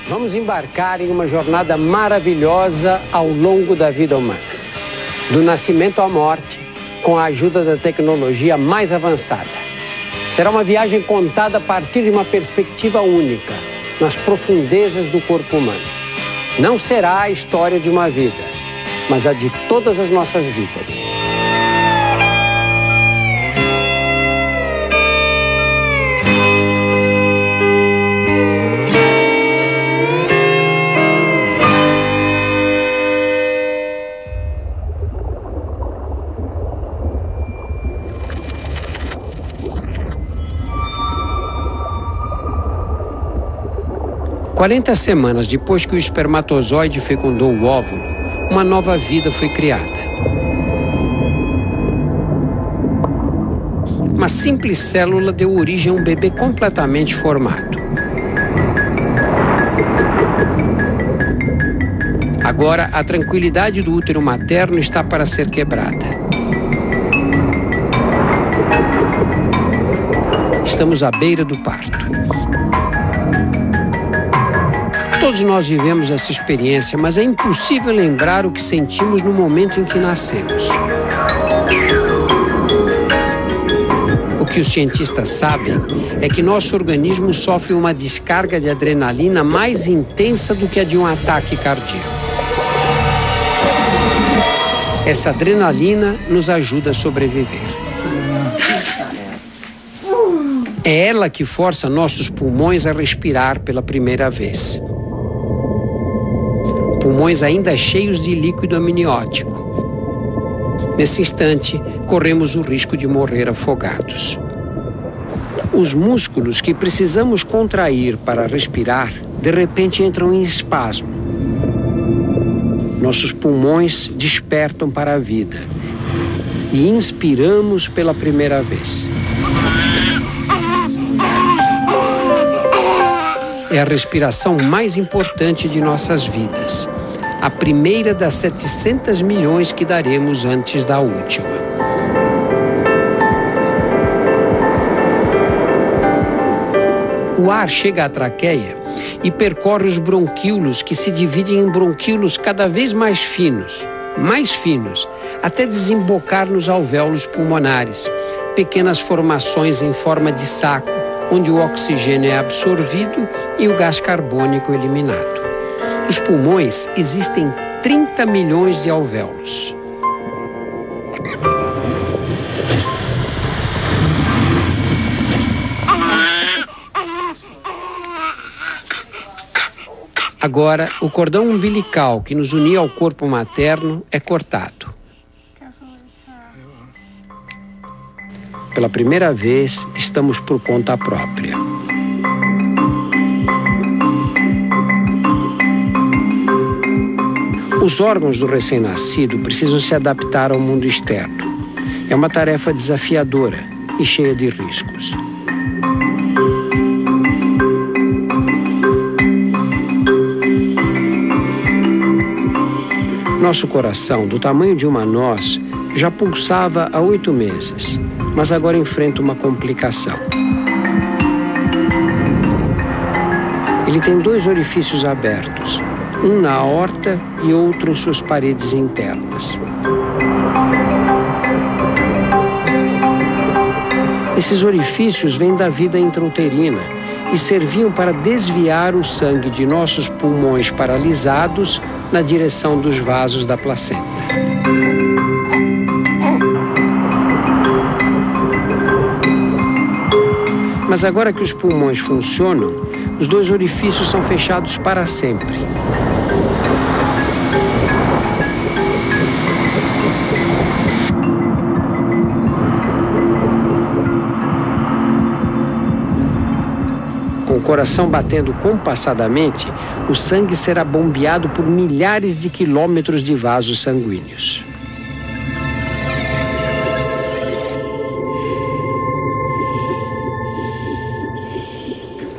Vamos embarcar em uma jornada maravilhosa ao longo da vida humana. Do nascimento à morte, com a ajuda da tecnologia mais avançada. Será uma viagem contada a partir de uma perspectiva única, nas profundezas do corpo humano. Não será a história de uma vida, mas a de todas as nossas vidas. Quarenta semanas depois que o espermatozoide fecundou o óvulo, uma nova vida foi criada. Uma simples célula deu origem a um bebê completamente formado. Agora, a tranquilidade do útero materno está para ser quebrada. Estamos à beira do parto. Todos nós vivemos essa experiência, mas é impossível lembrar o que sentimos no momento em que nascemos. O que os cientistas sabem é que nosso organismo sofre uma descarga de adrenalina mais intensa do que a de um ataque cardíaco. Essa adrenalina nos ajuda a sobreviver. É ela que força nossos pulmões a respirar pela primeira vez. Pulmões ainda cheios de líquido amniótico. Nesse instante, corremos o risco de morrer afogados. Os músculos que precisamos contrair para respirar, de repente entram em espasmo. Nossos pulmões despertam para a vida e inspiramos pela primeira vez. É a respiração mais importante de nossas vidas. A primeira das 700 milhões que daremos antes da última. O ar chega à traqueia e percorre os bronquíolos, que se dividem em bronquíolos cada vez mais finos, até desembocar nos alvéolos pulmonares, pequenas formações em forma de saco, onde o oxigênio é absorvido e o gás carbônico eliminado. Nos pulmões existem 30 milhões de alvéolos. Agora, o cordão umbilical que nos unia ao corpo materno é cortado. Pela primeira vez, estamos por conta própria. Os órgãos do recém-nascido precisam se adaptar ao mundo externo. É uma tarefa desafiadora e cheia de riscos. Nosso coração, do tamanho de uma noz, já pulsava há 8 meses, mas agora enfrenta uma complicação. Ele tem 2 orifícios abertos, um na aorta e outro em suas paredes internas. Esses orifícios vêm da vida intrauterina e serviam para desviar o sangue de nossos pulmões paralisados na direção dos vasos da placenta. Mas agora que os pulmões funcionam, os 2 orifícios são fechados para sempre. Com o coração batendo compassadamente, o sangue será bombeado por milhares de quilômetros de vasos sanguíneos.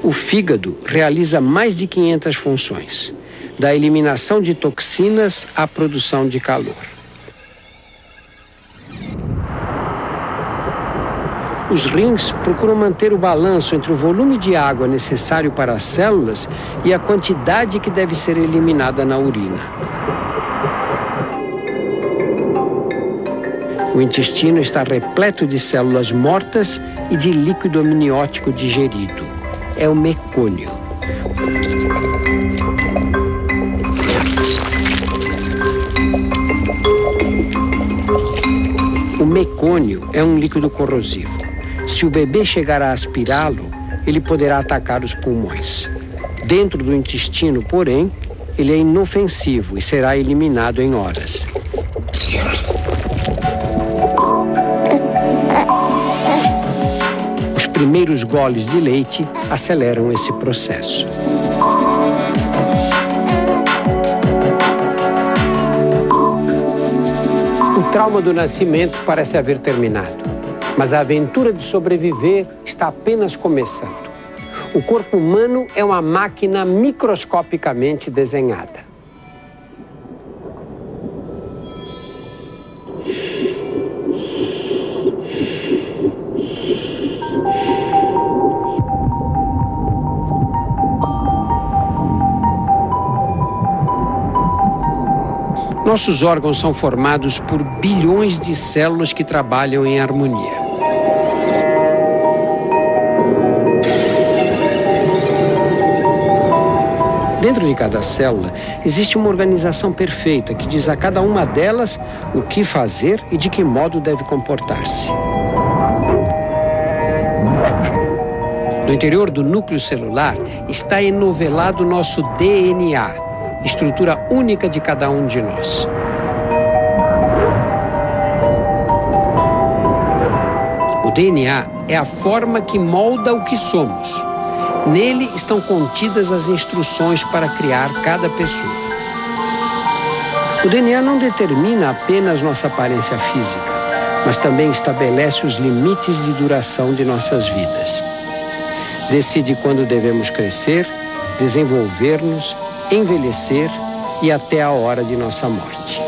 O fígado realiza mais de 500 funções, da eliminação de toxinas à produção de calor. Os rins procuram manter o balanço entre o volume de água necessário para as células e a quantidade que deve ser eliminada na urina. O intestino está repleto de células mortas e de líquido amniótico digerido. É o mecônio. O mecônio é um líquido corrosivo. Se o bebê chegar a aspirá-lo, ele poderá atacar os pulmões. Dentro do intestino, porém, ele é inofensivo e será eliminado em horas. Os primeiros goles de leite aceleram esse processo. O trauma do nascimento parece haver terminado. Mas a aventura de sobreviver está apenas começando. O corpo humano é uma máquina microscopicamente desenhada. Nossos órgãos são formados por bilhões de células que trabalham em harmonia. Dentro de cada célula existe uma organização perfeita que diz a cada uma delas o que fazer e de que modo deve comportar-se. No interior do núcleo celular está enovelado nosso DNA, estrutura única de cada um de nós. O DNA é a forma que molda o que somos. Nele estão contidas as instruções para criar cada pessoa. O DNA não determina apenas nossa aparência física, mas também estabelece os limites de duração de nossas vidas. Decide quando devemos crescer, desenvolver-nos, envelhecer e até a hora de nossa morte.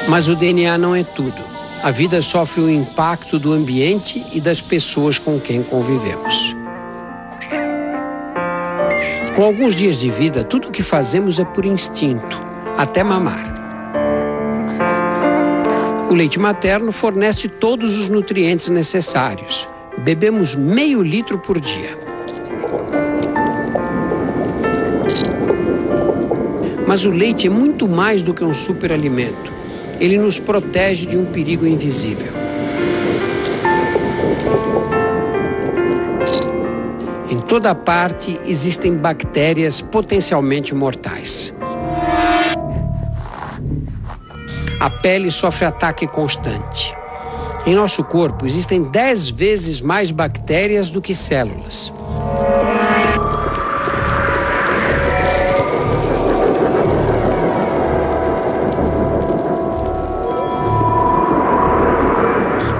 Mas o DNA não é tudo. A vida sofre o impacto do ambiente e das pessoas com quem convivemos. Com alguns dias de vida, tudo o que fazemos é por instinto, até mamar. O leite materno fornece todos os nutrientes necessários. Bebemos meio litro por dia. Mas o leite é muito mais do que um superalimento. Ele nos protege de um perigo invisível. Em toda parte existem bactérias potencialmente mortais. A pele sofre ataque constante. Em nosso corpo existem 10 vezes mais bactérias do que células.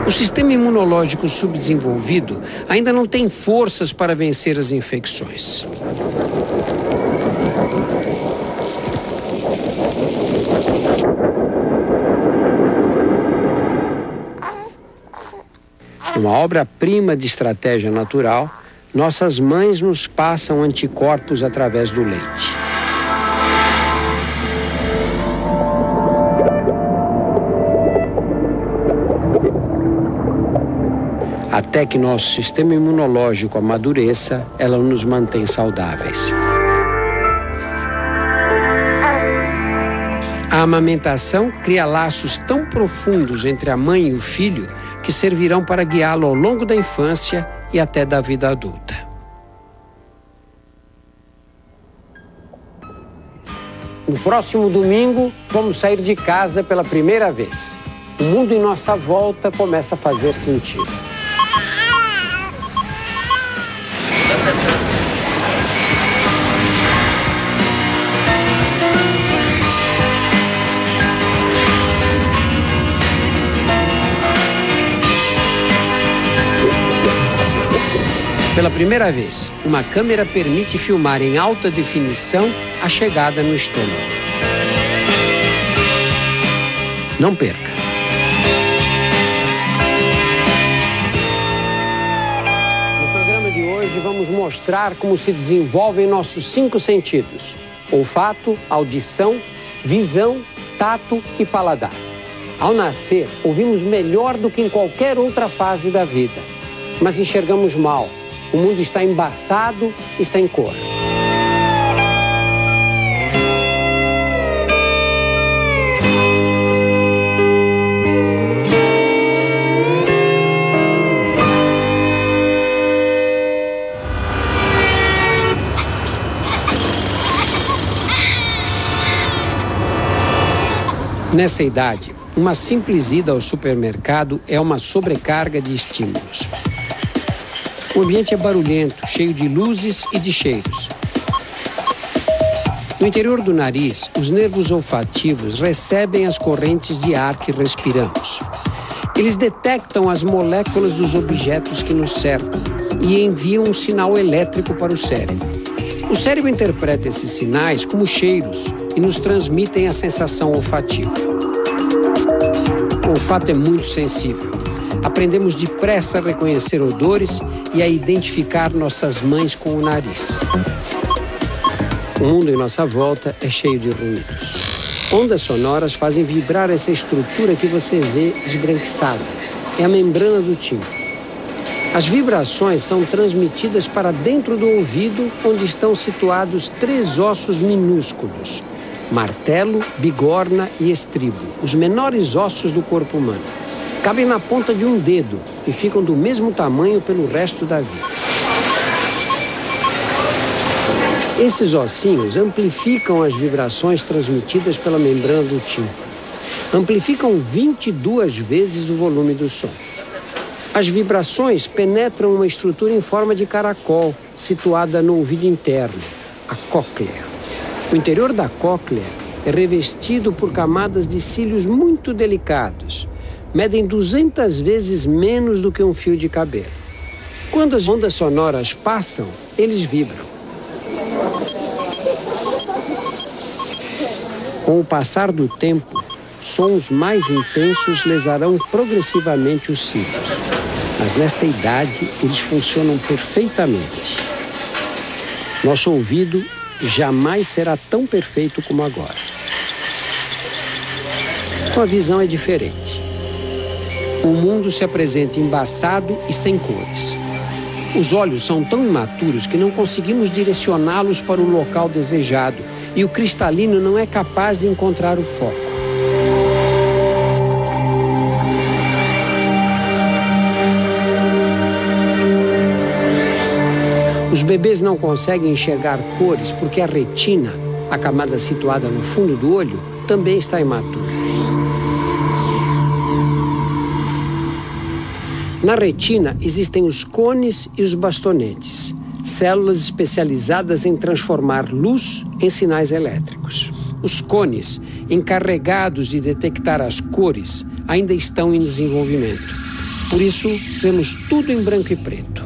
O sistema imunológico subdesenvolvido ainda não tem forças para vencer as infecções. Uma obra-prima de estratégia natural, nossas mães nos passam anticorpos através do leite. Até que nosso sistema imunológico amadureça, ela nos mantém saudáveis. A amamentação cria laços tão profundos entre a mãe e o filho que servirão para guiá-lo ao longo da infância e até da vida adulta. No próximo domingo, vamos sair de casa pela primeira vez. O mundo em nossa volta começa a fazer sentido. Pela primeira vez, uma câmera permite filmar em alta definição a chegada no estômago. Não perca! mostrar como se desenvolvem nossos 5 sentidos: olfato, audição, visão, tato e paladar. Ao nascer, ouvimos melhor do que em qualquer outra fase da vida, mas enxergamos mal. O mundo está embaçado e sem cor. Nessa idade, uma simples ida ao supermercado é uma sobrecarga de estímulos. O ambiente é barulhento, cheio de luzes e de cheiros. No interior do nariz, os nervos olfativos recebem as correntes de ar que respiramos. Eles detectam as moléculas dos objetos que nos cercam e enviam um sinal elétrico para o cérebro. O cérebro interpreta esses sinais como cheiros e nos transmitem a sensação olfativa. O olfato é muito sensível. Aprendemos depressa a reconhecer odores e a identificar nossas mães com o nariz. O mundo em nossa volta é cheio de ruídos. Ondas sonoras fazem vibrar essa estrutura que você vê esbranquiçada. É a membrana do tímpano. As vibrações são transmitidas para dentro do ouvido, onde estão situados 3 ossos minúsculos: martelo, bigorna e estribo, os menores ossos do corpo humano. Cabem na ponta de um dedo e ficam do mesmo tamanho pelo resto da vida. Esses ossinhos amplificam as vibrações transmitidas pela membrana do tímpano. Amplificam 22 vezes o volume do som. As vibrações penetram uma estrutura em forma de caracol, situada no ouvido interno, a cóclea. O interior da cóclea é revestido por camadas de cílios muito delicados. Medem 200 vezes menos do que um fio de cabelo. Quando as ondas sonoras passam, eles vibram. Com o passar do tempo, sons mais intensos lesarão progressivamente os cílios. Mas nesta idade, eles funcionam perfeitamente. Nosso ouvido jamais será tão perfeito como agora. Sua visão é diferente. O mundo se apresenta embaçado e sem cores. Os olhos são tão imaturos que não conseguimos direcioná-los para o local desejado e o cristalino não é capaz de encontrar o foco. Os bebês não conseguem enxergar cores porque a retina, a camada situada no fundo do olho, também está imatura. Na retina existem os cones e os bastonetes, células especializadas em transformar luz em sinais elétricos. Os cones, encarregados de detectar as cores, ainda estão em desenvolvimento. Por isso, vemos tudo em branco e preto.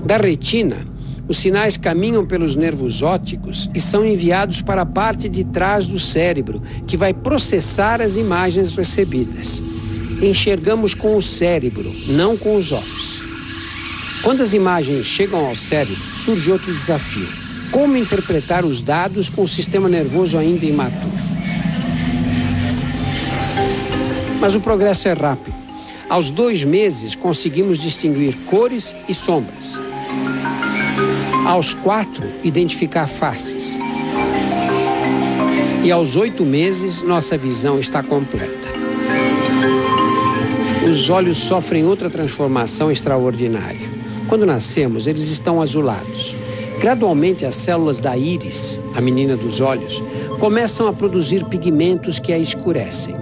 Da retina, os sinais caminham pelos nervos ópticos e são enviados para a parte de trás do cérebro, que vai processar as imagens recebidas. Enxergamos com o cérebro, não com os olhos. Quando as imagens chegam ao cérebro, surge outro desafio: como interpretar os dados com o sistema nervoso ainda imaturo. Mas o progresso é rápido. Aos 2 meses, conseguimos distinguir cores e sombras. Aos 4, identificar faces. E aos 8 meses, nossa visão está completa. Os olhos sofrem outra transformação extraordinária. Quando nascemos, eles estão azulados. Gradualmente, as células da íris, a menina dos olhos, começam a produzir pigmentos que a escurecem.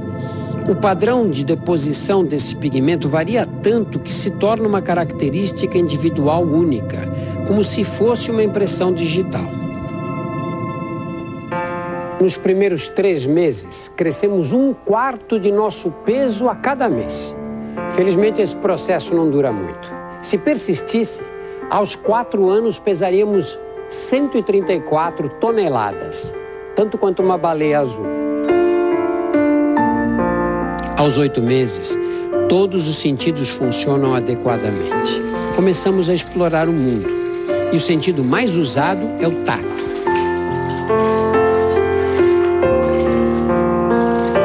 O padrão de deposição desse pigmento varia tanto que se torna uma característica individual única, como se fosse uma impressão digital. Nos primeiros 3 meses, crescemos 1/4 de nosso peso a cada mês. Felizmente, esse processo não dura muito. Se persistisse, aos 4 anos pesaríamos 134 toneladas, tanto quanto uma baleia azul. Aos 8 meses, todos os sentidos funcionam adequadamente. Começamos a explorar o mundo. E o sentido mais usado é o tato.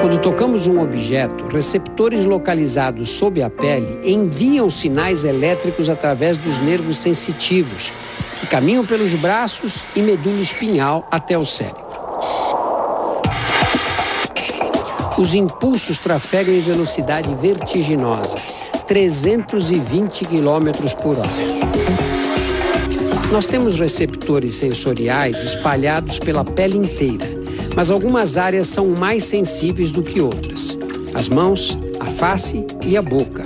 Quando tocamos um objeto, receptores localizados sob a pele enviam sinais elétricos através dos nervos sensitivos, que caminham pelos braços e medula espinhal até o cérebro. Os impulsos trafegam em velocidade vertiginosa, 320 km por hora. Nós temos receptores sensoriais espalhados pela pele inteira, mas algumas áreas são mais sensíveis do que outras. As mãos, a face e a boca.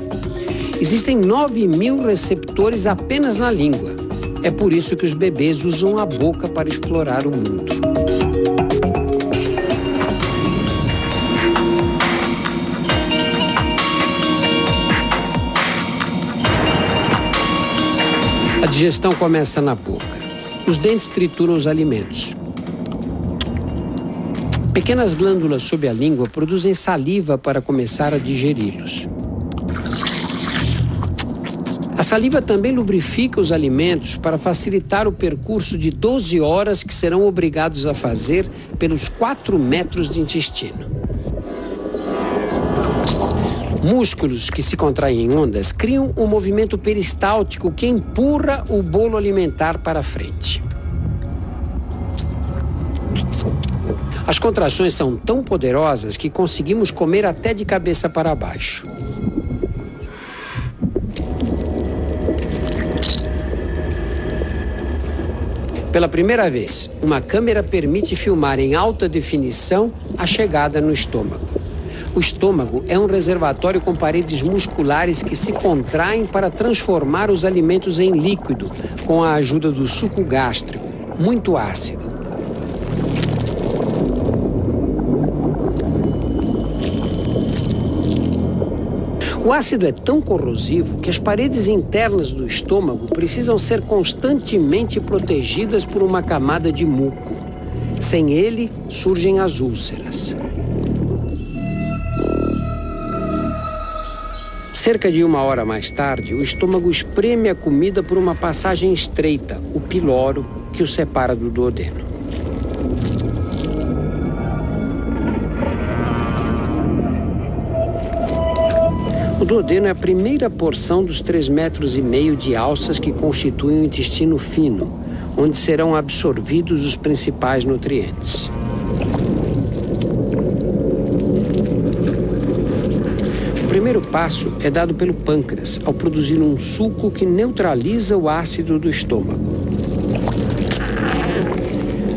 Existem 9.000 receptores apenas na língua. É por isso que os bebês usam a boca para explorar o mundo. A digestão começa na boca. Os dentes trituram os alimentos. Pequenas glândulas sob a língua produzem saliva para começar a digeri-los. A saliva também lubrifica os alimentos para facilitar o percurso de 12 horas que serão obrigados a fazer pelos 4 metros de intestino. Músculos que se contraem em ondas criam um movimento peristáltico que empurra o bolo alimentar para frente. As contrações são tão poderosas que conseguimos comer até de cabeça para baixo. Pela primeira vez, uma câmera permite filmar em alta definição a chegada no estômago. O estômago é um reservatório com paredes musculares que se contraem para transformar os alimentos em líquido, com a ajuda do suco gástrico, muito ácido. O ácido é tão corrosivo que as paredes internas do estômago precisam ser constantemente protegidas por uma camada de muco. Sem ele, surgem as úlceras. Cerca de 1 hora mais tarde, o estômago espreme a comida por uma passagem estreita, o piloro, que o separa do duodeno. O duodeno é a primeira porção dos 3,5 metros de alças que constituem o intestino fino, onde serão absorvidos os principais nutrientes. O primeiro passo é dado pelo pâncreas, ao produzir um suco que neutraliza o ácido do estômago.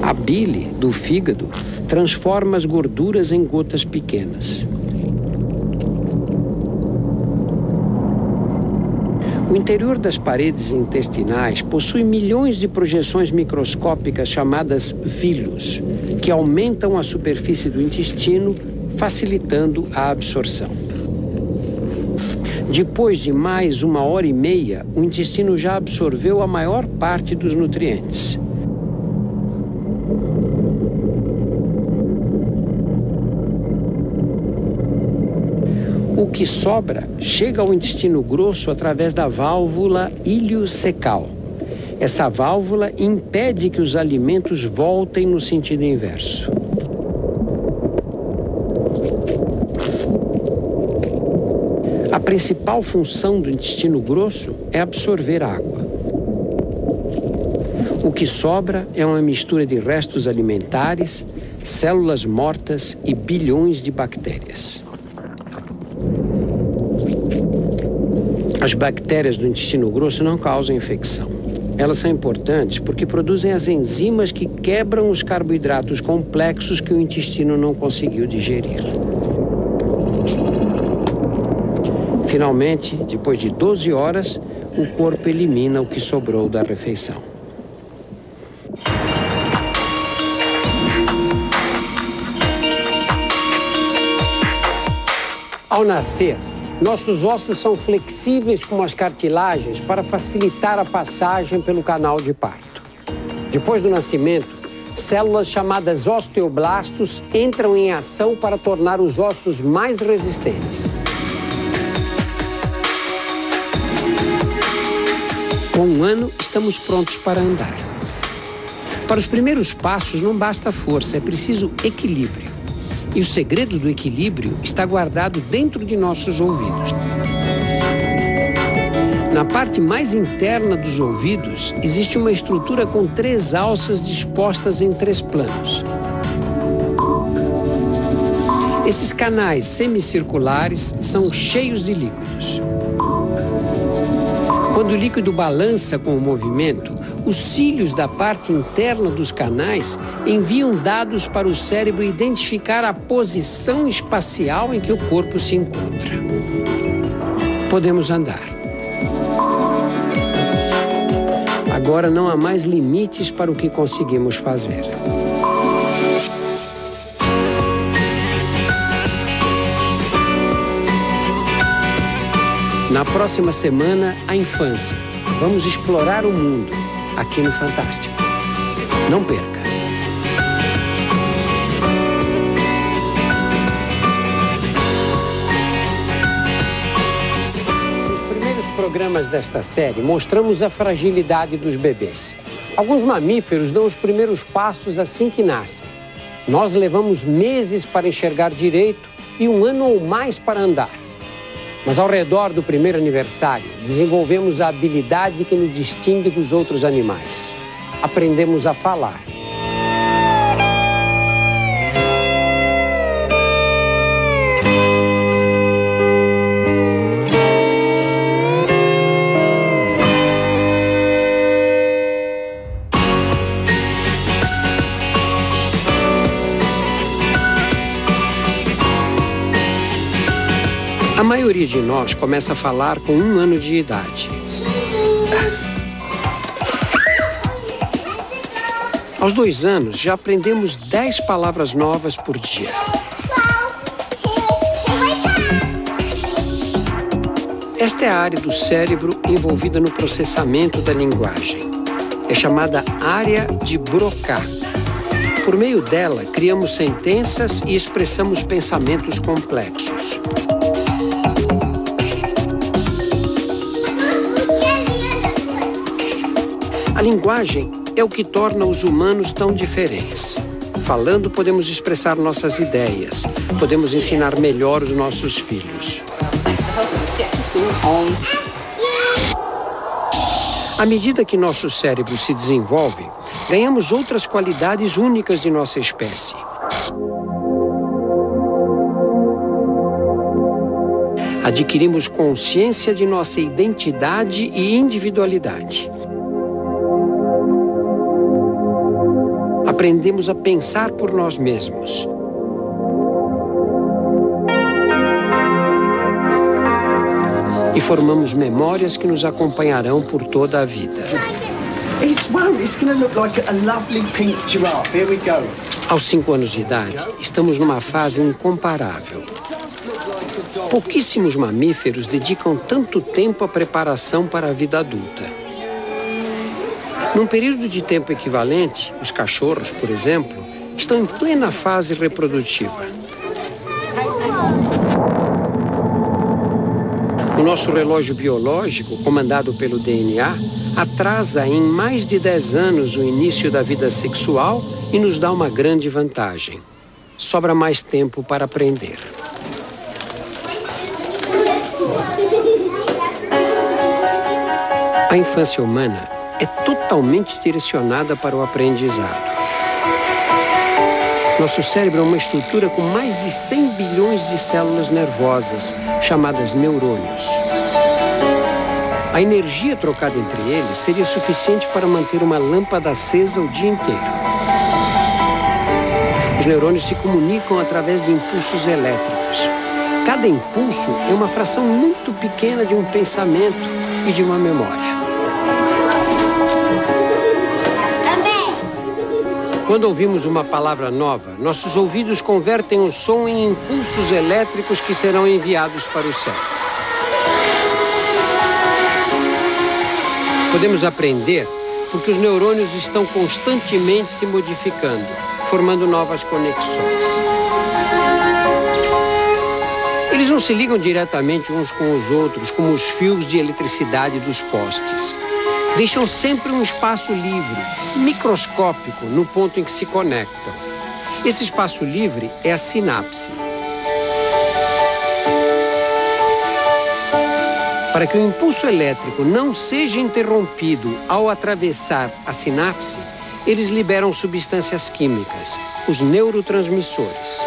A bile do fígado transforma as gorduras em gotas pequenas. O interior das paredes intestinais possui milhões de projeções microscópicas chamadas vilus, que aumentam a superfície do intestino, facilitando a absorção. Depois de mais 1h30, o intestino já absorveu a maior parte dos nutrientes. O que sobra chega ao intestino grosso através da válvula iliocecal. Essa válvula impede que os alimentos voltem no sentido inverso. A principal função do intestino grosso é absorver água. O que sobra é uma mistura de restos alimentares, células mortas e bilhões de bactérias. As bactérias do intestino grosso não causam infecção. Elas são importantes porque produzem as enzimas que quebram os carboidratos complexos que o intestino não conseguiu digerir. Finalmente, depois de 12 horas, o corpo elimina o que sobrou da refeição. Ao nascer, nossos ossos são flexíveis como as cartilagens para facilitar a passagem pelo canal de parto. Depois do nascimento, células chamadas osteoblastos entram em ação para tornar os ossos mais resistentes. Com 1 ano, estamos prontos para andar. Para os primeiros passos não basta força, é preciso equilíbrio. E o segredo do equilíbrio está guardado dentro de nossos ouvidos. Na parte mais interna dos ouvidos, existe uma estrutura com 3 alças dispostas em 3 planos. Esses canais semicirculares são cheios de líquidos. Quando o líquido balança com o movimento, os cílios da parte interna dos canais enviam dados para o cérebro identificar a posição espacial em que o corpo se encontra. Podemos andar. Agora não há mais limites para o que conseguimos fazer. Na próxima semana, a infância. Vamos explorar o mundo aqui no Fantástico. Não perca! Nos primeiros programas desta série, mostramos a fragilidade dos bebês. Alguns mamíferos dão os primeiros passos assim que nascem. Nós levamos meses para enxergar direito e 1 ano ou mais para andar. Mas ao redor do primeiro aniversário, desenvolvemos a habilidade que nos distingue dos outros animais. Aprendemos a falar. A maioria de nós começa a falar com 1 ano de idade. Aos 2 anos, já aprendemos 10 palavras novas por dia. Esta é a área do cérebro envolvida no processamento da linguagem. É chamada área de Broca. Por meio dela, criamos sentenças e expressamos pensamentos complexos. A linguagem é o que torna os humanos tão diferentes. Falando, podemos expressar nossas ideias, podemos ensinar melhor os nossos filhos. À medida que nosso cérebro se desenvolve, ganhamos outras qualidades únicas de nossa espécie. Adquirimos consciência de nossa identidade e individualidade. Aprendemos a pensar por nós mesmos. E formamos memórias que nos acompanharão por toda a vida. Aos 5 anos de idade, estamos numa fase incomparável. Pouquíssimos mamíferos dedicam tanto tempo à preparação para a vida adulta. Num período de tempo equivalente, os cachorros, por exemplo, estão em plena fase reprodutiva. O nosso relógio biológico, comandado pelo DNA, atrasa em mais de 10 anos o início da vida sexual e nos dá uma grande vantagem. Sobra mais tempo para aprender. A infância humana é totalmente direcionada para o aprendizado. Nosso cérebro é uma estrutura com mais de 100 bilhões de células nervosas, chamadas neurônios. A energia trocada entre eles seria suficiente para manter uma lâmpada acesa o dia inteiro. Os neurônios se comunicam através de impulsos elétricos. Cada impulso é uma fração muito pequena de um pensamento e de uma memória. Quando ouvimos uma palavra nova, nossos ouvidos convertem o som em impulsos elétricos que serão enviados para o cérebro. Podemos aprender porque os neurônios estão constantemente se modificando, formando novas conexões. Eles não se ligam diretamente uns com os outros, como os fios de eletricidade dos postes. Deixam sempre um espaço livre, microscópico, no ponto em que se conectam. Esse espaço livre é a sinapse. Para que o impulso elétrico não seja interrompido ao atravessar a sinapse, eles liberam substâncias químicas, os neurotransmissores.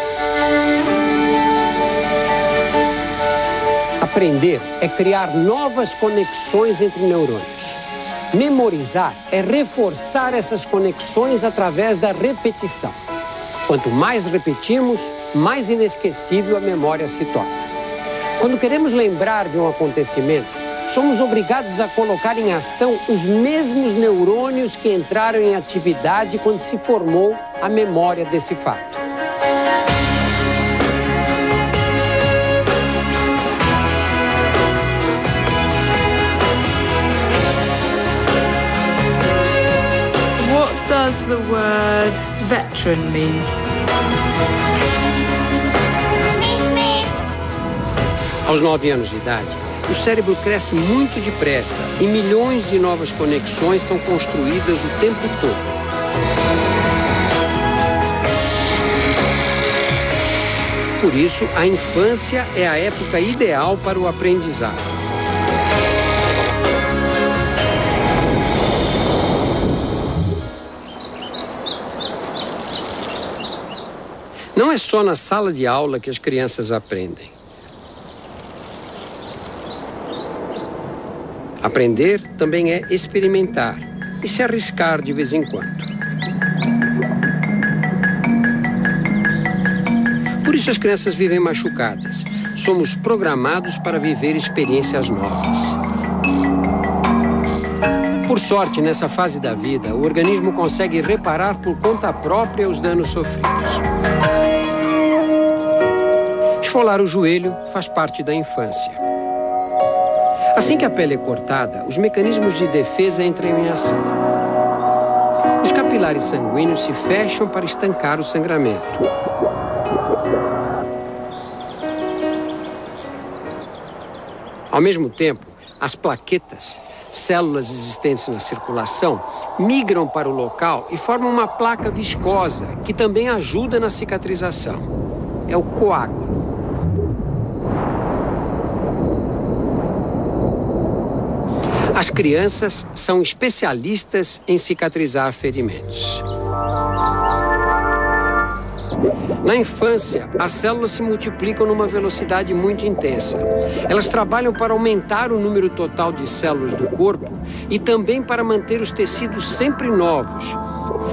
Aprender é criar novas conexões entre neurônios. Memorizar é reforçar essas conexões através da repetição. Quanto mais repetimos, mais inesquecível a memória se torna. Quando queremos lembrar de um acontecimento, somos obrigados a colocar em ação os mesmos neurônios que entraram em atividade quando se formou a memória desse fato. What does the word veteran mean? Aos 9 anos de idade, o cérebro cresce muito depressa e milhões de novas conexões são construídas o tempo todo. Por isso, a infância é a época ideal para o aprendizado. Não é só na sala de aula que as crianças aprendem. Aprender também é experimentar e se arriscar de vez em quando. Por isso as crianças vivem machucadas. Somos programados para viver experiências novas. Por sorte, nessa fase da vida, o organismo consegue reparar por conta própria os danos sofridos. Esfolar o joelho faz parte da infância. Assim que a pele é cortada, os mecanismos de defesa entram em ação. Os capilares sanguíneos se fecham para estancar o sangramento. Ao mesmo tempo, as plaquetas, células existentes na circulação, migram para o local e formam uma placa viscosa que também ajuda na cicatrização. É o coágulo. As crianças são especialistas em cicatrizar ferimentos. Na infância, as células se multiplicam numa velocidade muito intensa. Elas trabalham para aumentar o número total de células do corpo e também para manter os tecidos sempre novos,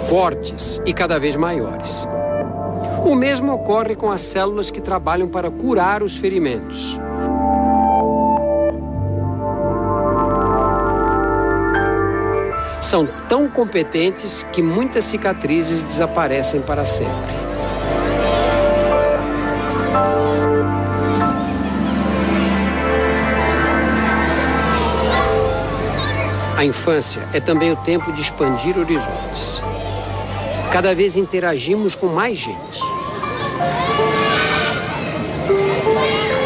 fortes e cada vez maiores. O mesmo ocorre com as células que trabalham para curar os ferimentos. São tão competentes que muitas cicatrizes desaparecem para sempre. A infância é também o tempo de expandir horizontes. Cada vez interagimos com mais gente.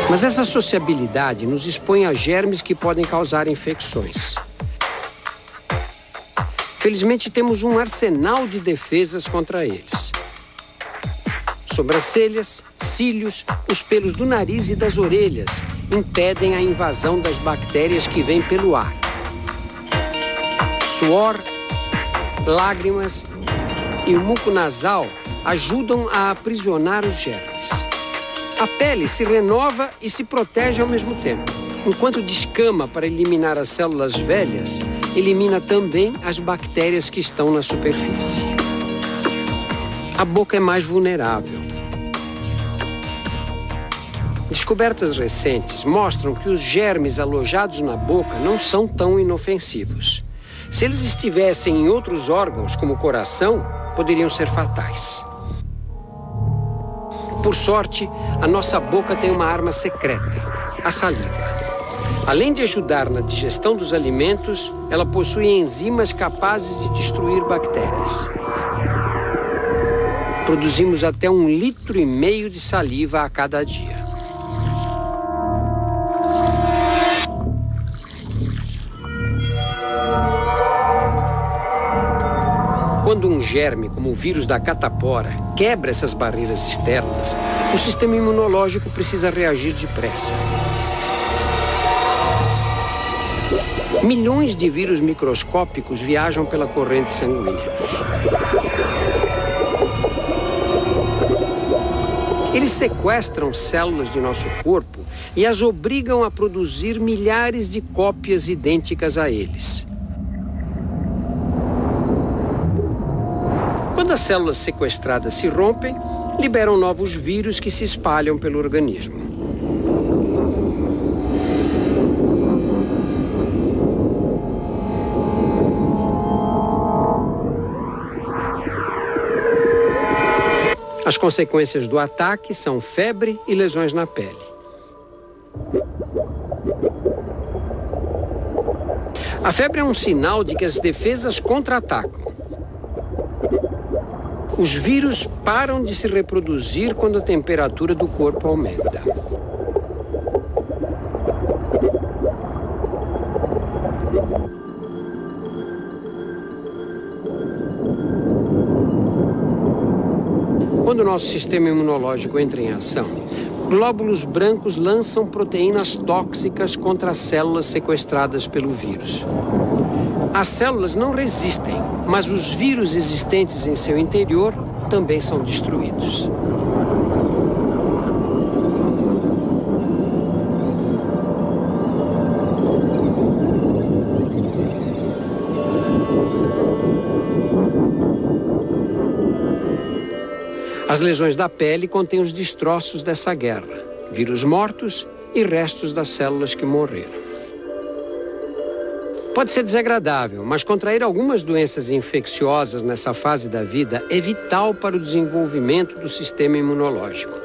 Mas essa sociabilidade nos expõe a germes que podem causar infecções. Felizmente, temos um arsenal de defesas contra eles. Sobrancelhas, cílios, os pelos do nariz e das orelhas impedem a invasão das bactérias que vêm pelo ar. Suor, lágrimas e o muco nasal ajudam a aprisionar os germes. A pele se renova e se protege ao mesmo tempo. Enquanto descama para eliminar as células velhas, elimina também as bactérias que estão na superfície. A boca é mais vulnerável. Descobertas recentes mostram que os germes alojados na boca não são tão inofensivos. Se eles estivessem em outros órgãos, como o coração, poderiam ser fatais. Por sorte, a nossa boca tem uma arma secreta, a saliva. Além de ajudar na digestão dos alimentos, ela possui enzimas capazes de destruir bactérias. Produzimos até 1,5 litro de saliva a cada dia. Quando um germe, como o vírus da catapora, quebra essas barreiras externas, o sistema imunológico precisa reagir depressa. Milhões de vírus microscópicos viajam pela corrente sanguínea. Eles sequestram células de nosso corpo e as obrigam a produzir milhares de cópias idênticas a eles. Quando as células sequestradas se rompem, liberam novos vírus que se espalham pelo organismo. As consequências do ataque são febre e lesões na pele. A febre é um sinal de que as defesas contra-atacam. Os vírus param de se reproduzir quando a temperatura do corpo aumenta. Quando o nosso sistema imunológico entra em ação, glóbulos brancos lançam proteínas tóxicas contra as células sequestradas pelo vírus. As células não resistem, mas os vírus existentes em seu interior também são destruídos. As lesões da pele contêm os destroços dessa guerra, vírus mortos e restos das células que morreram. Pode ser desagradável, mas contrair algumas doenças infecciosas nessa fase da vida é vital para o desenvolvimento do sistema imunológico.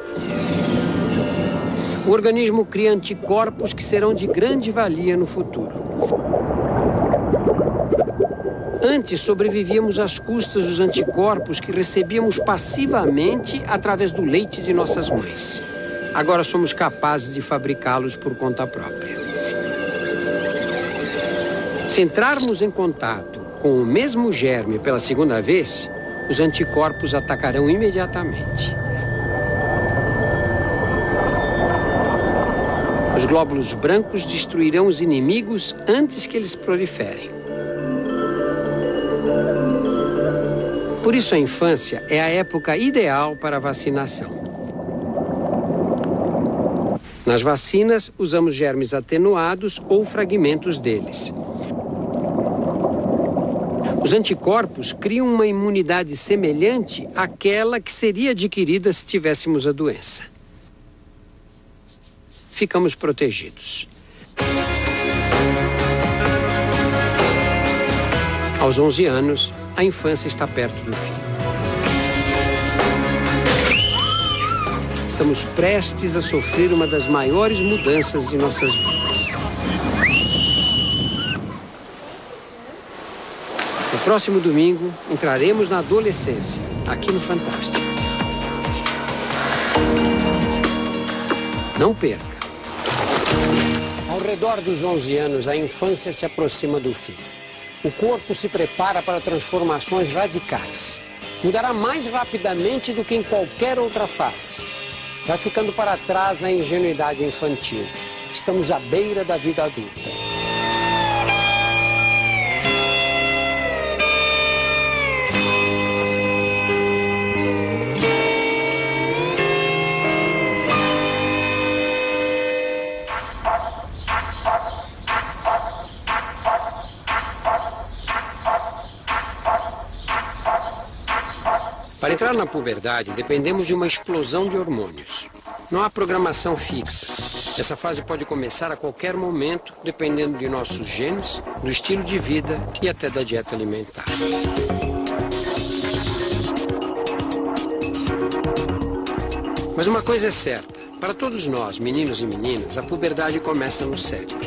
O organismo cria anticorpos que serão de grande valia no futuro. Antes, sobrevivíamos às custas dos anticorpos que recebíamos passivamente através do leite de nossas mães. Agora somos capazes de fabricá-los por conta própria. Se entrarmos em contato com o mesmo germe pela segunda vez, os anticorpos atacarão imediatamente. Os glóbulos brancos destruirão os inimigos antes que eles proliferem. Por isso, a infância é a época ideal para a vacinação. Nas vacinas, usamos germes atenuados ou fragmentos deles. Os anticorpos criam uma imunidade semelhante àquela que seria adquirida se tivéssemos a doença. Ficamos protegidos. Aos 11 anos, a infância está perto do fim. Estamos prestes a sofrer uma das maiores mudanças de nossas vidas. No próximo domingo, entraremos na adolescência, aqui no Fantástico. Não perca! Ao redor dos 11 anos, a infância se aproxima do fim. O corpo se prepara para transformações radicais. Mudará mais rapidamente do que em qualquer outra fase. Vai ficando para trás a ingenuidade infantil. Estamos à beira da vida adulta. Para entrar na puberdade, dependemos de uma explosão de hormônios. Não há programação fixa. Essa fase pode começar a qualquer momento, dependendo de nossos genes, do estilo de vida e até da dieta alimentar. Mas uma coisa é certa. Para todos nós, meninos e meninas, a puberdade começa no cérebro.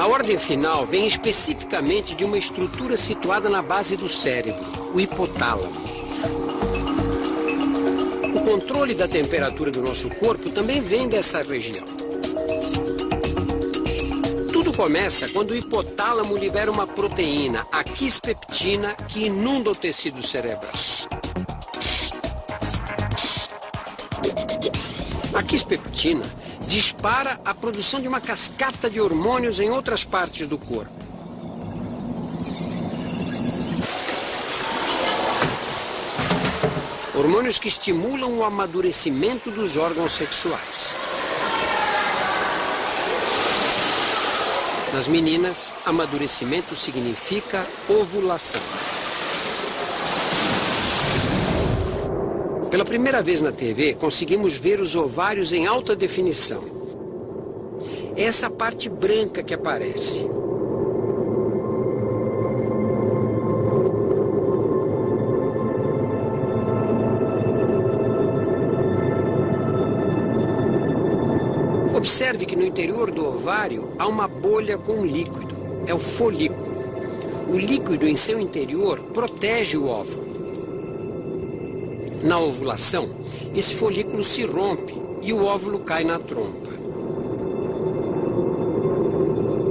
A ordem final vem especificamente de uma estrutura situada na base do cérebro, o hipotálamo. O controle da temperatura do nosso corpo também vem dessa região. Tudo começa quando o hipotálamo libera uma proteína, a quispeptina, que inunda o tecido cerebral. A quispeptina dispara a produção de uma cascata de hormônios em outras partes do corpo. Hormônios que estimulam o amadurecimento dos órgãos sexuais. Nas meninas, amadurecimento significa ovulação. Pela primeira vez na TV, conseguimos ver os ovários em alta definição. É essa parte branca que aparece. Observe que no interior do ovário há uma bolha com um líquido. É o folículo. O líquido em seu interior protege o óvulo. Na ovulação, esse folículo se rompe e o óvulo cai na trompa.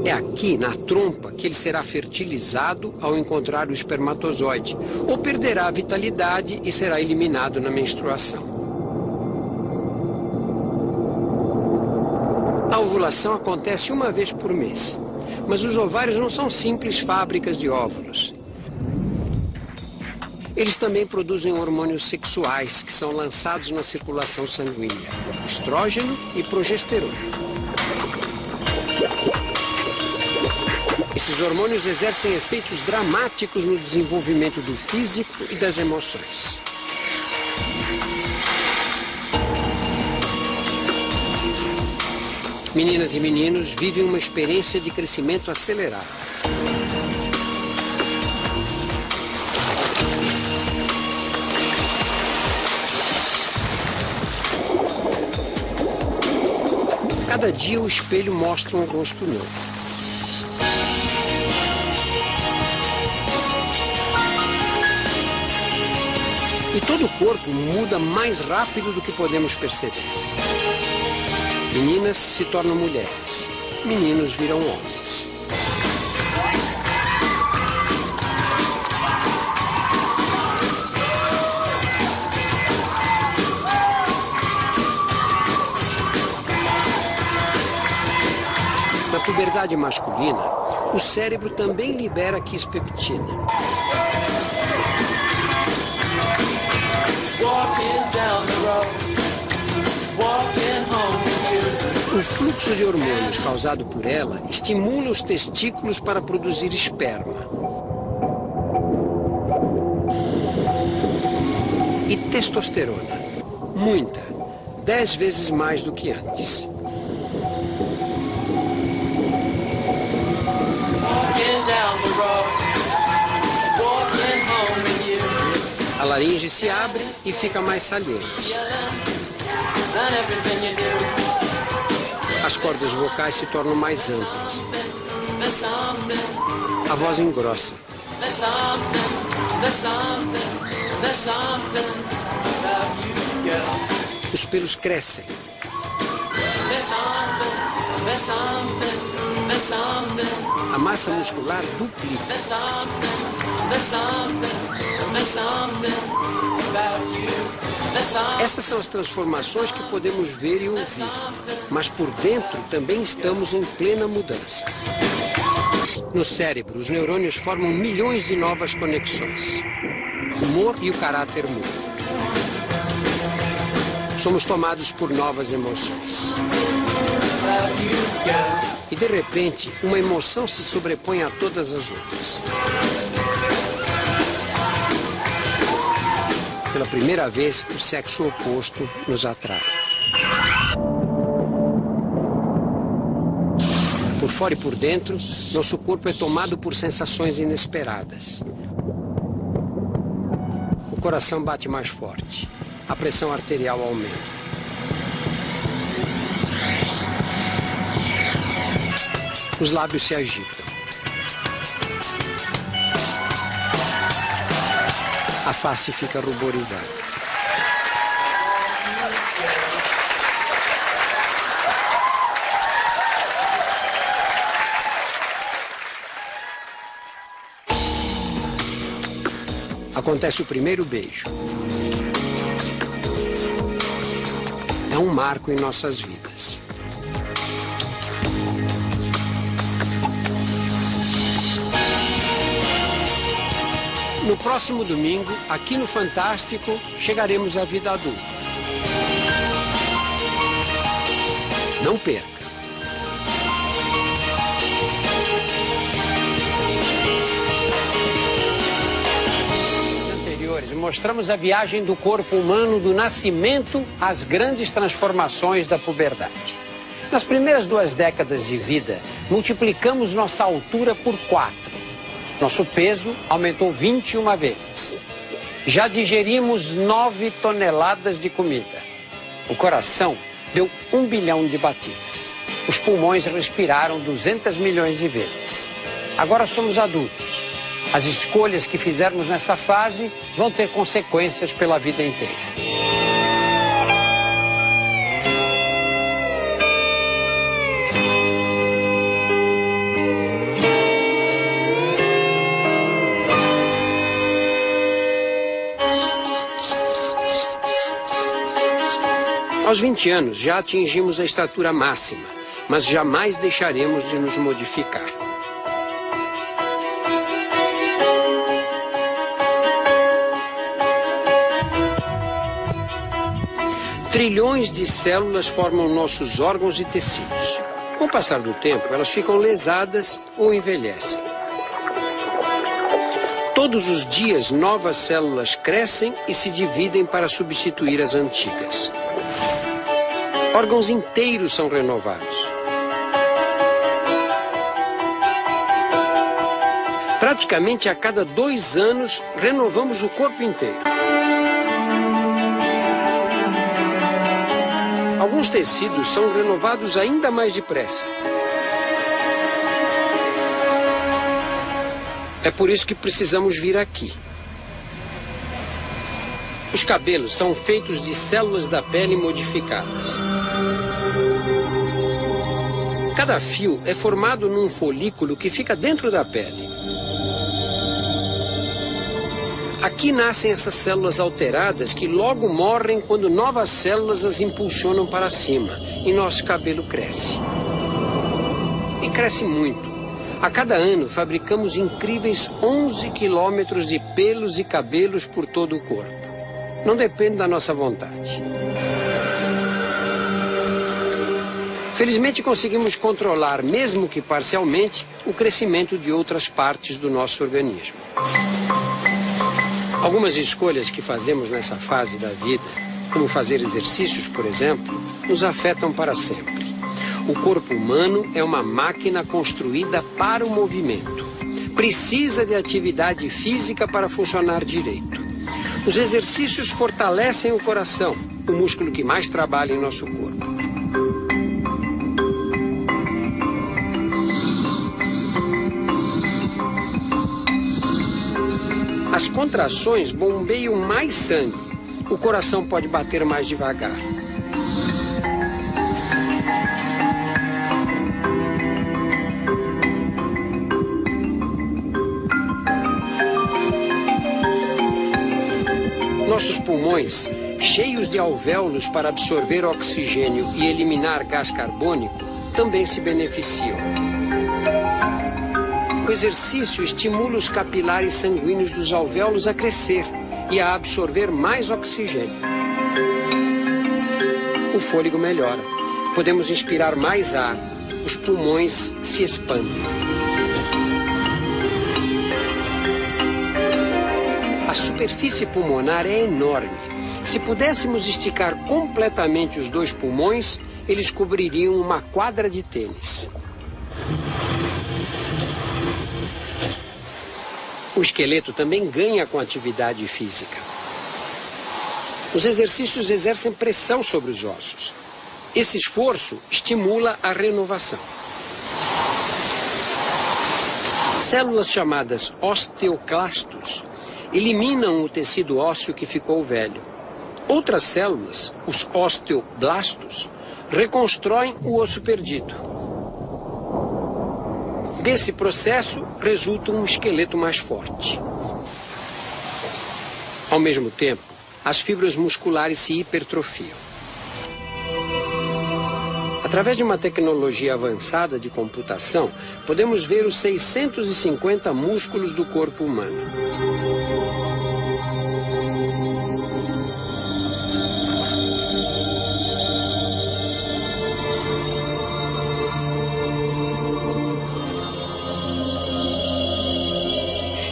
É aqui, na trompa, que ele será fertilizado ao encontrar o espermatozoide, ou perderá a vitalidade e será eliminado na menstruação. A ovulação acontece uma vez por mês, mas os ovários não são simples fábricas de óvulos. Eles também produzem hormônios sexuais que são lançados na circulação sanguínea, estrógeno e progesterona. Esses hormônios exercem efeitos dramáticos no desenvolvimento do físico e das emoções. Meninas e meninos vivem uma experiência de crescimento acelerado. Cada dia o espelho mostra um rosto novo. E todo o corpo muda mais rápido do que podemos perceber. Meninas se tornam mulheres, meninos viram homens. Na puberdade masculina, o cérebro também libera quispeptina. O fluxo de hormônios causado por ela estimula os testículos para produzir esperma. E testosterona, muita, 10 vezes mais do que antes. A laringe se abre e fica mais saliente. As cordas vocais se tornam mais amplas. A voz engrossa. Os pelos crescem. A massa muscular duplica. Essas são as transformações que podemos ver e ouvir, mas por dentro também estamos em plena mudança. No cérebro, os neurônios formam milhões de novas conexões. O humor e o caráter mudam. Somos tomados por novas emoções. E de repente, uma emoção se sobrepõe a todas as outras. Pela primeira vez, o sexo oposto nos atrai. Por fora e por dentro, nosso corpo é tomado por sensações inesperadas. O coração bate mais forte. A pressão arterial aumenta. Os lábios se agitam. A face fica ruborizada. Acontece o primeiro beijo. É um marco em nossas vidas. No próximo domingo, aqui no Fantástico, chegaremos à vida adulta. Não perca! Nos anteriores, mostramos a viagem do corpo humano do nascimento às grandes transformações da puberdade. Nas primeiras 2 décadas de vida, multiplicamos nossa altura por 4. Nosso peso aumentou 21 vezes. Já digerimos 9 toneladas de comida. O coração deu 1 bilhão de batidas. Os pulmões respiraram 200 milhões de vezes. Agora somos adultos. As escolhas que fizermos nessa fase vão ter consequências pela vida inteira. Aos 20 anos já atingimos a estatura máxima, mas jamais deixaremos de nos modificar. Trilhões de células formam nossos órgãos e tecidos. Com o passar do tempo, elas ficam lesadas ou envelhecem. Todos os dias, novas células crescem e se dividem para substituir as antigas. Órgãos inteiros são renovados. Praticamente a cada 2 anos, renovamos o corpo inteiro. Alguns tecidos são renovados ainda mais depressa. É por isso que precisamos vir aqui. Os cabelos são feitos de células da pele modificadas. Cada fio é formado num folículo que fica dentro da pele. Aqui nascem essas células alteradas que logo morrem quando novas células as impulsionam para cima e nosso cabelo cresce. E cresce muito. A cada ano fabricamos incríveis 11 quilômetros de pelos e cabelos por todo o corpo. Não depende da nossa vontade. Felizmente conseguimos controlar, mesmo que parcialmente, o crescimento de outras partes do nosso organismo. Algumas escolhas que fazemos nessa fase da vida, como fazer exercícios, por exemplo, nos afetam para sempre. O corpo humano é uma máquina construída para o movimento. Precisa de atividade física para funcionar direito. Os exercícios fortalecem o coração, o músculo que mais trabalha em nosso corpo. As contrações bombeiam mais sangue. O coração pode bater mais devagar. Nossos pulmões, cheios de alvéolos para absorver oxigênio e eliminar gás carbônico, também se beneficiam. O exercício estimula os capilares sanguíneos dos alvéolos a crescer e a absorver mais oxigênio. O fôlego melhora. Podemos inspirar mais ar. Os pulmões se expandem. A superfície pulmonar é enorme. Se pudéssemos esticar completamente os 2 pulmões, eles cobririam uma quadra de tênis. O esqueleto também ganha com atividade física. Os exercícios exercem pressão sobre os ossos. Esse esforço estimula a renovação. Células chamadas osteoclastos eliminam o tecido ósseo que ficou velho. Outras células, os osteoblastos, reconstroem o osso perdido. Desse processo resulta um esqueleto mais forte. Ao mesmo tempo, as fibras musculares se hipertrofiam. Através de uma tecnologia avançada de computação, podemos ver os 650 músculos do corpo humano.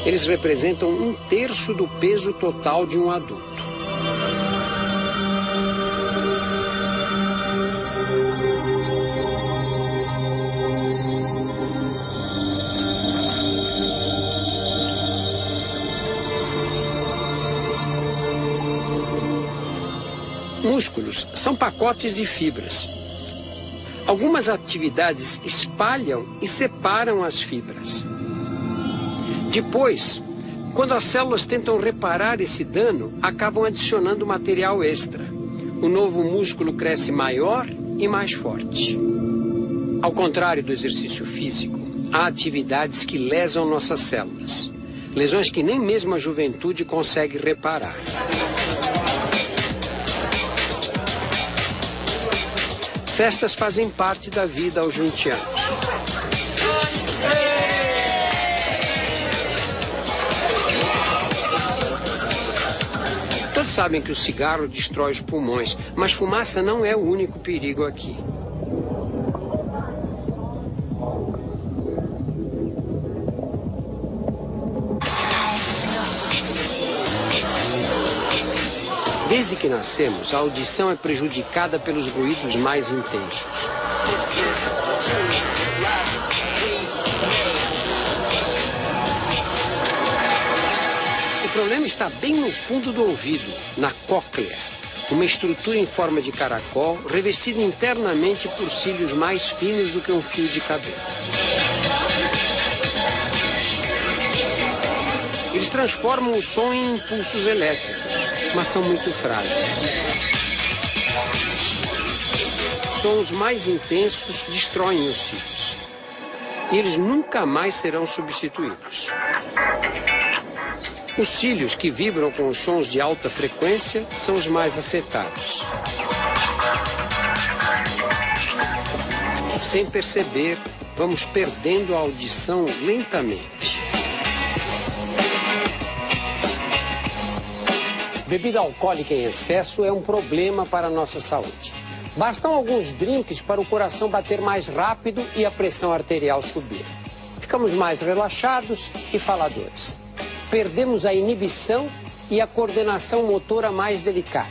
Eles representam 1/3 do peso total de um adulto. Músculos são pacotes de fibras. Algumas atividades espalham e separam as fibras. Depois, quando as células tentam reparar esse dano, acabam adicionando material extra. O novo músculo cresce maior e mais forte. Ao contrário do exercício físico, há atividades que lesam nossas células. Lesões que nem mesmo a juventude consegue reparar. Festas fazem parte da vida aos 20 anos. Todos sabem que o cigarro destrói os pulmões, mas fumaça não é o único perigo aqui. Desde que nascemos, a audição é prejudicada pelos ruídos mais intensos. O problema está bem no fundo do ouvido, na cóclea, uma estrutura em forma de caracol, revestida internamente por cílios mais finos do que um fio de cabelo. Eles transformam o som em impulsos elétricos, mas são muito frágeis. Sons mais intensos destroem os cílios. E eles nunca mais serão substituídos. Os cílios que vibram com os sons de alta frequência são os mais afetados. Sem perceber, vamos perdendo a audição lentamente. Bebida alcoólica em excesso é um problema para a nossa saúde. Bastam alguns drinks para o coração bater mais rápido e a pressão arterial subir. Ficamos mais relaxados e faladores. Perdemos a inibição e a coordenação motora mais delicada.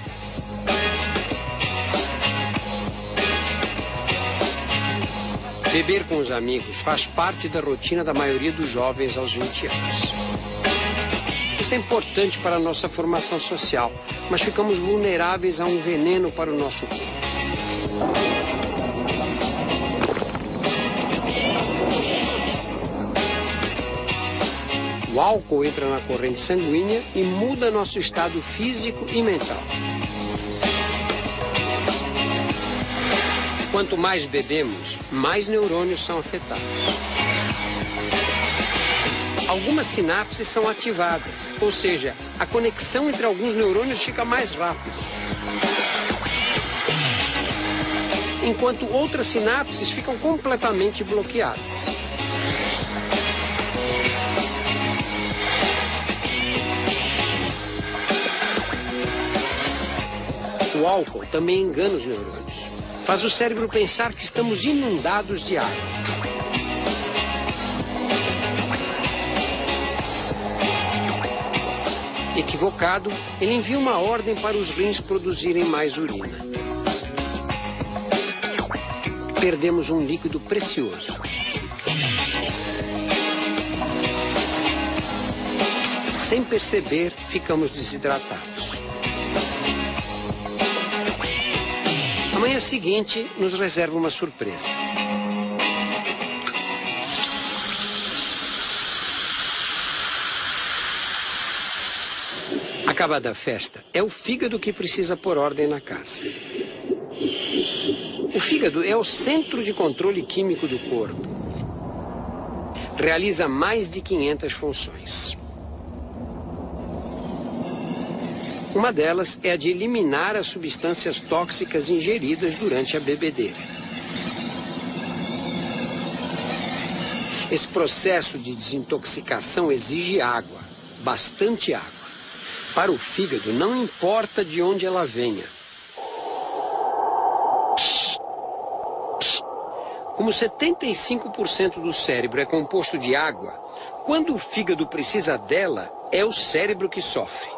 Beber com os amigos faz parte da rotina da maioria dos jovens aos 20 anos. Isso é importante para a nossa formação social, mas ficamos vulneráveis a um veneno para o nosso corpo. O álcool entra na corrente sanguínea e muda nosso estado físico e mental. Quanto mais bebemos, mais neurônios são afetados. Algumas sinapses são ativadas, ou seja, a conexão entre alguns neurônios fica mais rápida. Enquanto outras sinapses ficam completamente bloqueadas. O álcool também engana os neurônios. Faz o cérebro pensar que estamos inundados de água. Equivocado, ele envia uma ordem para os rins produzirem mais urina. Perdemos um líquido precioso. Sem perceber, ficamos desidratados. A manhã seguinte nos reserva uma surpresa. Acabada a festa, é o fígado que precisa pôr ordem na casa. O fígado é o centro de controle químico do corpo. Realiza mais de 500 funções. Uma delas é a de eliminar as substâncias tóxicas ingeridas durante a bebedeira. Esse processo de desintoxicação exige água, bastante água. Para o fígado, não importa de onde ela venha. Como 75% do cérebro é composto de água, quando o fígado precisa dela, é o cérebro que sofre.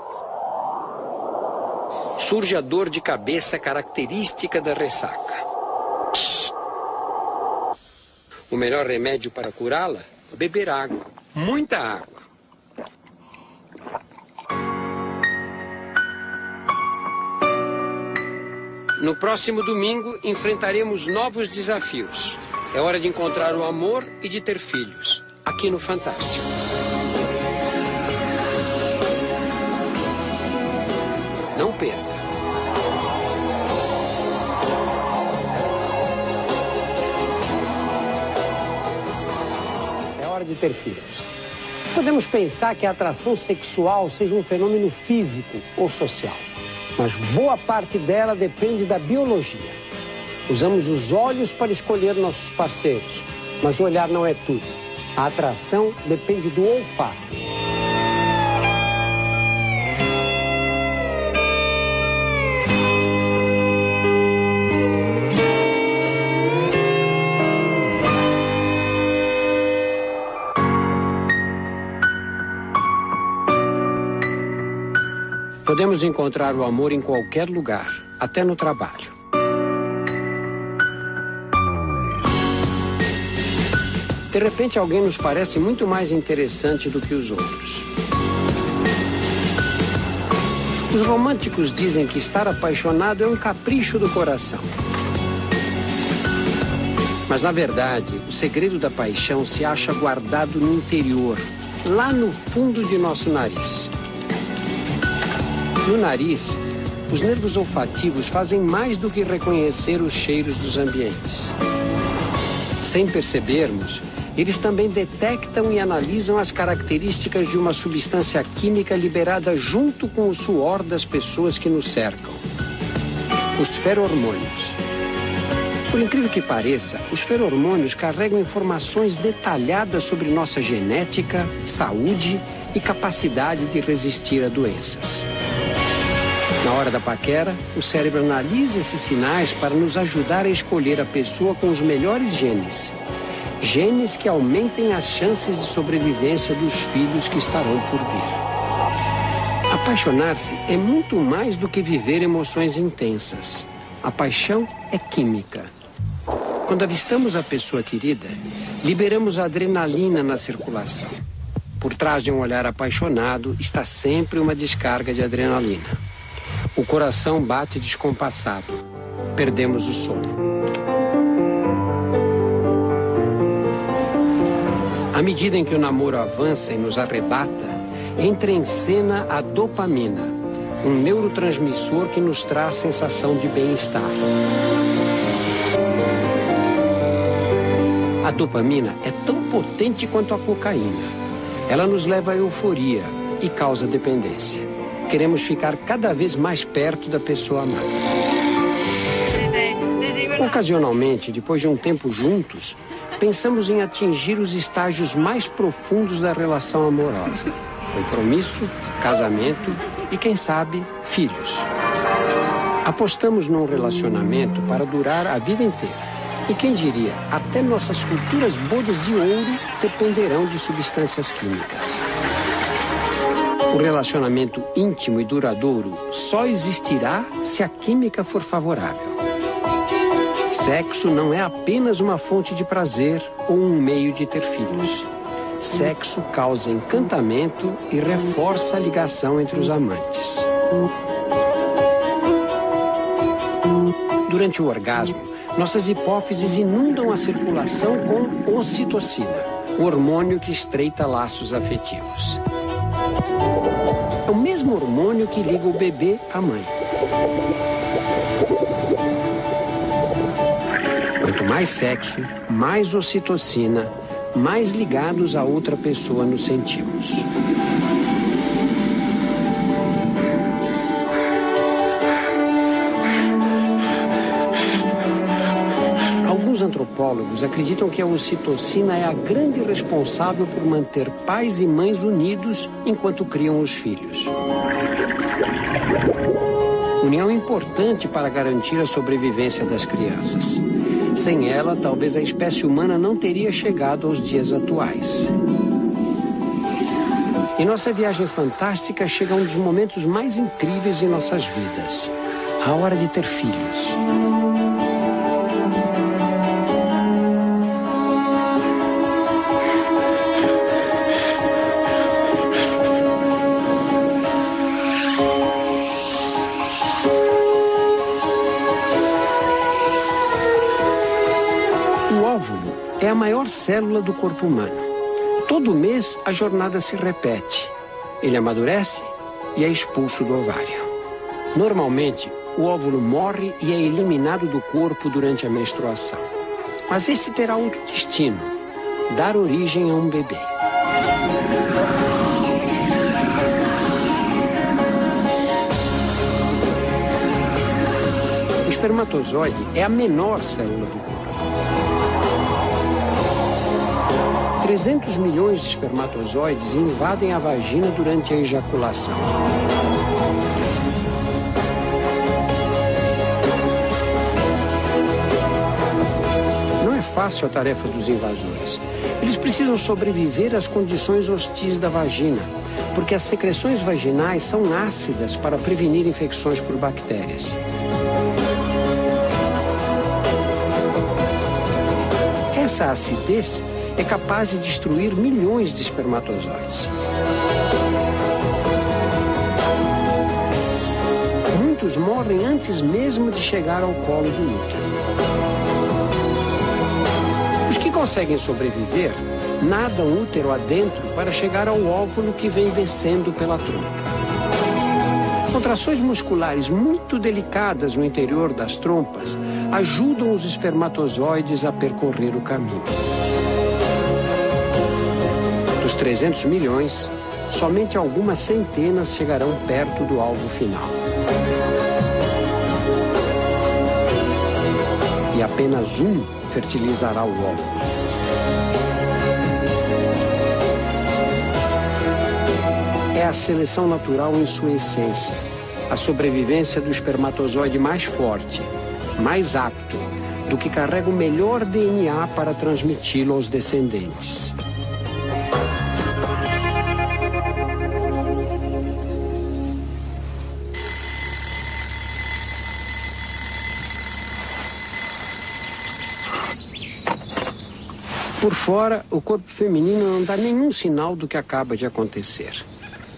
Surge a dor de cabeça característica da ressaca. O melhor remédio para curá-la é beber água, muita água. No próximo domingo, enfrentaremos novos desafios. É hora de encontrar o amor e de ter filhos, aqui no Fantástico. Não perca. É hora de ter filhos. Podemos pensar que a atração sexual seja um fenômeno físico ou social. Mas boa parte dela depende da biologia. Usamos os olhos para escolher nossos parceiros, mas o olhar não é tudo. A atração depende do olfato. Podemos encontrar o amor em qualquer lugar, até no trabalho. De repente, alguém nos parece muito mais interessante do que os outros. Os românticos dizem que estar apaixonado é um capricho do coração. Mas, na verdade, o segredo da paixão se acha guardado no interior, lá no fundo de nosso nariz. No nariz, os nervos olfativos fazem mais do que reconhecer os cheiros dos ambientes. Sem percebermos, eles também detectam e analisam as características de uma substância química liberada junto com o suor das pessoas que nos cercam. Os ferormônios. Por incrível que pareça, os ferormônios carregam informações detalhadas sobre nossa genética, saúde e capacidade de resistir a doenças. Na hora da paquera, o cérebro analisa esses sinais para nos ajudar a escolher a pessoa com os melhores genes. Genes que aumentem as chances de sobrevivência dos filhos que estarão por vir. Apaixonar-se é muito mais do que viver emoções intensas. A paixão é química. Quando avistamos a pessoa querida, liberamos a adrenalina na circulação. Por trás de um olhar apaixonado está sempre uma descarga de adrenalina. O coração bate descompassado. Perdemos o sono. À medida em que o namoro avança e nos arrebata, entra em cena a dopamina, um neurotransmissor que nos traz sensação de bem-estar. A dopamina é tão potente quanto a cocaína. Ela nos leva à euforia e causa dependência. Queremos ficar cada vez mais perto da pessoa amada. Ocasionalmente, depois de um tempo juntos, pensamos em atingir os estágios mais profundos da relação amorosa. Compromisso, casamento e, quem sabe, filhos. Apostamos num relacionamento para durar a vida inteira. E quem diria, até nossas futuras bodas de ouro dependerão de substâncias químicas. O relacionamento íntimo e duradouro só existirá se a química for favorável. Sexo não é apenas uma fonte de prazer ou um meio de ter filhos. Sexo causa encantamento e reforça a ligação entre os amantes. Durante o orgasmo, nossas hipófises inundam a circulação com ocitocina, o hormônio que estreita laços afetivos. É o mesmo hormônio que liga o bebê à mãe. Quanto mais sexo, mais ocitocina, mais ligados a outra pessoa nos sentimos. antropólogos acreditam que a ocitocina é a grande responsável por manter pais e mães unidos enquanto criam os filhos. União importante para garantir a sobrevivência das crianças. Sem ela, talvez a espécie humana não teria chegado aos dias atuais. Em nossa viagem fantástica chega um dos momentos mais incríveis em nossas vidas: a hora de ter filhos. É a maior célula do corpo humano. Todo mês a jornada se repete. Ele amadurece e é expulso do ovário. Normalmente, o óvulo morre e é eliminado do corpo durante a menstruação. Mas este terá outro destino: dar origem a um bebê. O espermatozoide é a menor célula do corpo. 300 milhões de espermatozoides invadem a vagina durante a ejaculação. Não é fácil a tarefa dos invasores. Eles precisam sobreviver às condições hostis da vagina, porque as secreções vaginais são ácidas para prevenir infecções por bactérias. Essa acidez é capaz de destruir milhões de espermatozoides. Muitos morrem antes mesmo de chegar ao colo do útero. Os que conseguem sobreviver nadam útero adentro para chegar ao óvulo que vem descendo pela trompa. Contrações musculares muito delicadas no interior das trompas ajudam os espermatozoides a percorrer o caminho. Dos 300 milhões, somente algumas centenas chegarão perto do alvo final. E apenas um fertilizará o óvulo. É a seleção natural em sua essência, a sobrevivência do espermatozoide mais forte, mais apto, do que carrega o melhor DNA para transmiti-lo aos descendentes. Por fora, o corpo feminino não dá nenhum sinal do que acaba de acontecer.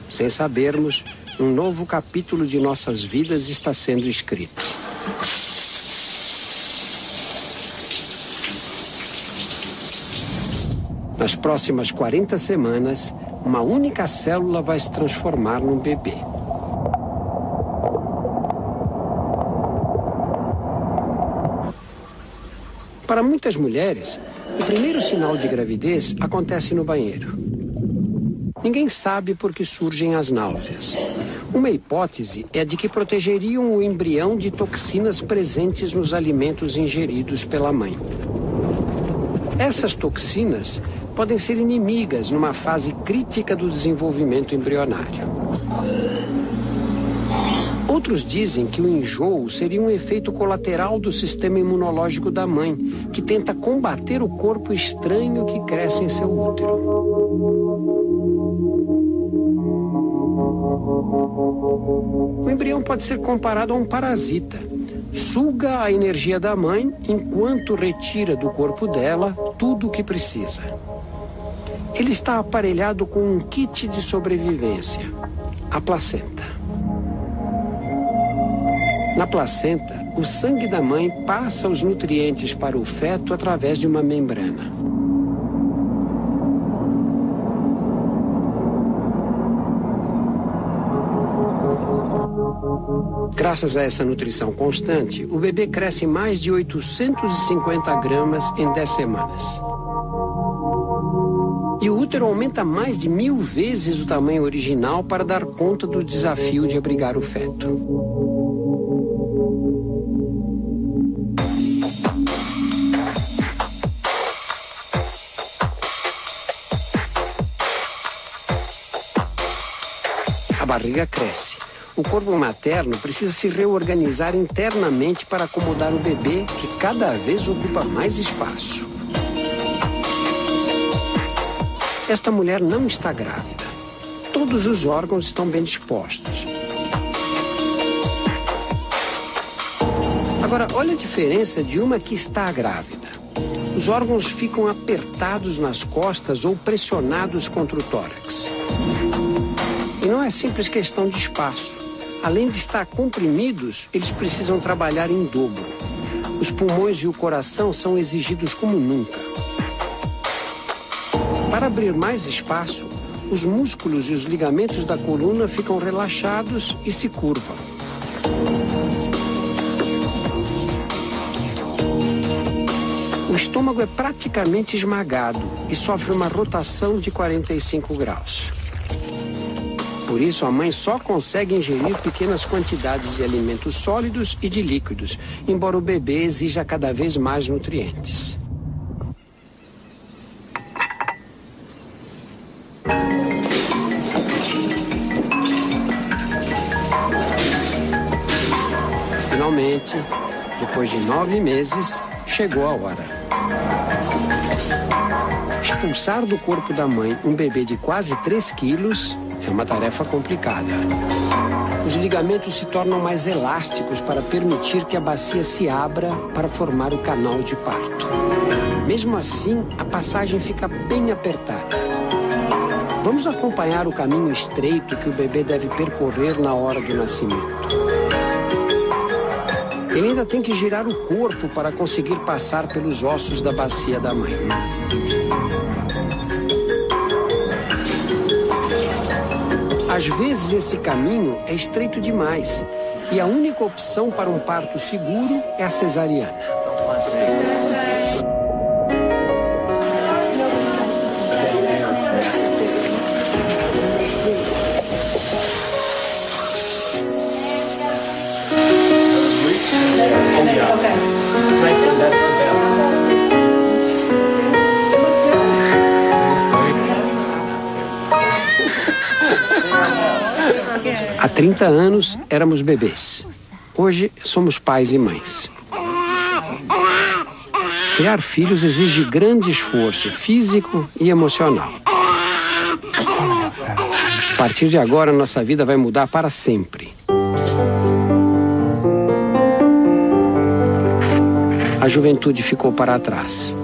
Sem sabermos, um novo capítulo de nossas vidas está sendo escrito. Nas próximas 40 semanas, uma única célula vai se transformar num bebê. Para muitas mulheres, o primeiro sinal de gravidez acontece no banheiro. Ninguém sabe por que surgem as náuseas. Uma hipótese é a de que protegeriam o embrião de toxinas presentes nos alimentos ingeridos pela mãe. Essas toxinas podem ser inimigas numa fase crítica do desenvolvimento embrionário. Outros dizem que o enjoo seria um efeito colateral do sistema imunológico da mãe, que tenta combater o corpo estranho que cresce em seu útero. O embrião pode ser comparado a um parasita. Suga a energia da mãe enquanto retira do corpo dela tudo o que precisa. Ele está aparelhado com um kit de sobrevivência, a placenta. Na placenta, o sangue da mãe passa os nutrientes para o feto através de uma membrana. Graças a essa nutrição constante, o bebê cresce mais de 850 gramas em 10 semanas. E o útero aumenta mais de 1000 vezes o tamanho original para dar conta do desafio de abrigar o feto. barriga cresce. O corpo materno precisa se reorganizar internamente para acomodar o bebê, que cada vez ocupa mais espaço. Esta mulher não está grávida. Todos os órgãos estão bem dispostos. Agora, olha a diferença de uma que está grávida. Os órgãos ficam apertados nas costas ou pressionados contra o tórax. E não é simples questão de espaço. Além de estar comprimidos, eles precisam trabalhar em dobro. Os pulmões e o coração são exigidos como nunca. Para abrir mais espaço, os músculos e os ligamentos da coluna ficam relaxados e se curvam. O estômago é praticamente esmagado e sofre uma rotação de 45 graus. Por isso, a mãe só consegue ingerir pequenas quantidades de alimentos sólidos e de líquidos, embora o bebê exija cada vez mais nutrientes. Finalmente, depois de 9 meses, chegou a hora. Expulsar do corpo da mãe um bebê de quase 3 quilos é uma tarefa complicada. Os ligamentos se tornam mais elásticos para permitir que a bacia se abra para formar o canal de parto. Mesmo assim, a passagem fica bem apertada. Vamos acompanhar o caminho estreito que o bebê deve percorrer na hora do nascimento. Ele ainda tem que girar o corpo para conseguir passar pelos ossos da bacia da mãe. Às vezes esse caminho é estreito demais e a única opção para um parto seguro é a cesariana. Há 30 anos éramos bebês. Hoje somos pais e mães. Criar filhos exige grande esforço físico e emocional. A partir de agora, nossa vida vai mudar para sempre. A juventude ficou para trás.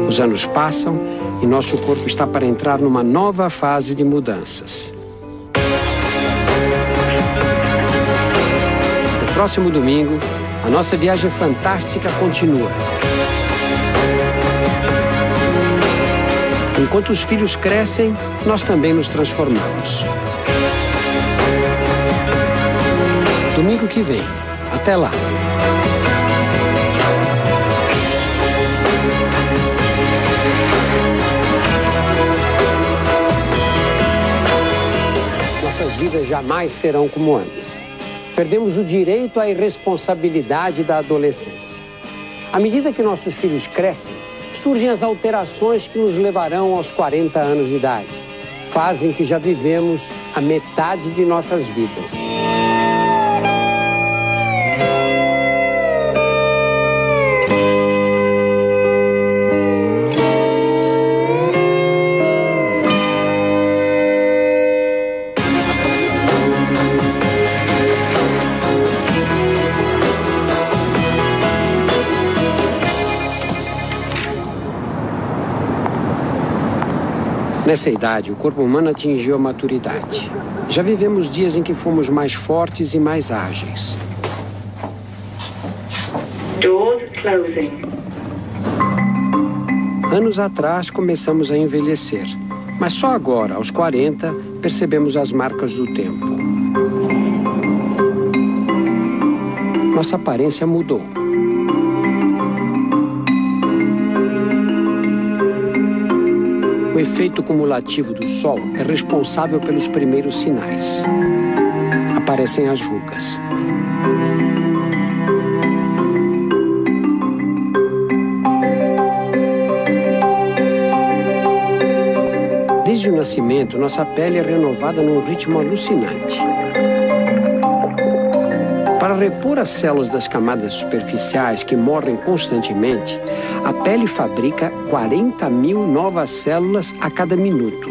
Os anos passam e nosso corpo está para entrar numa nova fase de mudanças. No próximo domingo, a nossa viagem fantástica continua. Enquanto os filhos crescem, nós também nos transformamos. Domingo que vem. Até lá. Nossas vidas jamais serão como antes. Perdemos o direito à irresponsabilidade da adolescência. À medida que nossos filhos crescem, surgem as alterações que nos levarão aos 40 anos de idade. Fazem que já vivemos a metade de nossas vidas. Nessa idade, o corpo humano atingiu a maturidade. Já vivemos dias em que fomos mais fortes e mais ágeis. Doors closing. Anos atrás, começamos a envelhecer. Mas só agora, aos 40, percebemos as marcas do tempo. Nossa aparência mudou. O efeito cumulativo do sol é responsável pelos primeiros sinais. Aparecem as rugas. Desde o nascimento, nossa pele é renovada num ritmo alucinante. Para repor as células das camadas superficiais que morrem constantemente, a pele fabrica 40.000 novas células a cada minuto.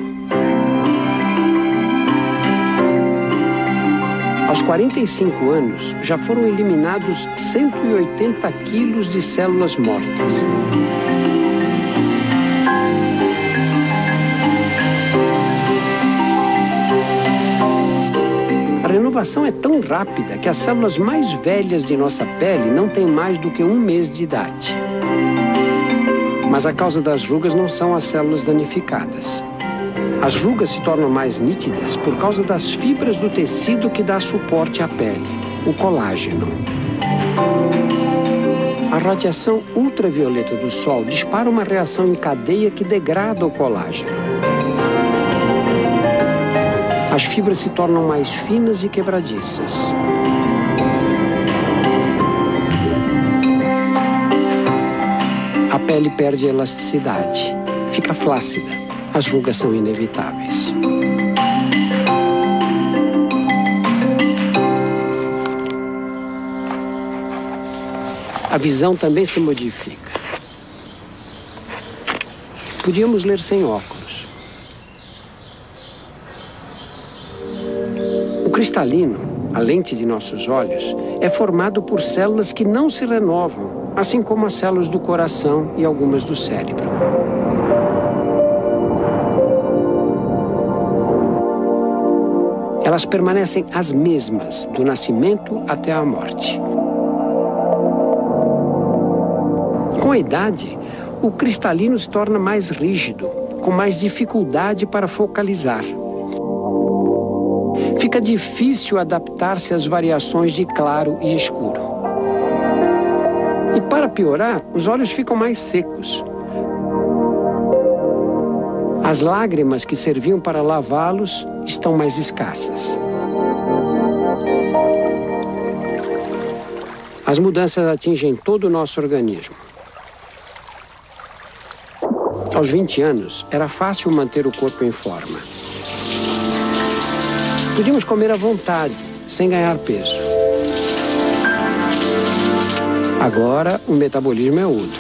Aos 45 anos, já foram eliminados 180 quilos de células mortas. A renovação é tão rápida que as células mais velhas de nossa pele não têm mais do que 1 mês de idade. Mas a causa das rugas não são as células danificadas. As rugas se tornam mais nítidas por causa das fibras do tecido que dá suporte à pele, o colágeno. A radiação ultravioleta do sol dispara uma reação em cadeia que degrada o colágeno. As fibras se tornam mais finas e quebradiças. A pele perde a elasticidade, fica flácida. As rugas são inevitáveis. A visão também se modifica. Podíamos ler sem óculos. O cristalino, a lente de nossos olhos, é formado por células que não se renovam, assim como as células do coração e algumas do cérebro. Elas permanecem as mesmas do nascimento até a morte. Com a idade, o cristalino se torna mais rígido, com mais dificuldade para focalizar. Fica difícil adaptar-se às variações de claro e escuro. E para piorar, os olhos ficam mais secos. As lágrimas que serviam para lavá-los estão mais escassas. As mudanças atingem todo o nosso organismo. Aos 20 anos, era fácil manter o corpo em forma. Podíamos comer à vontade, sem ganhar peso. Agora, o metabolismo é outro.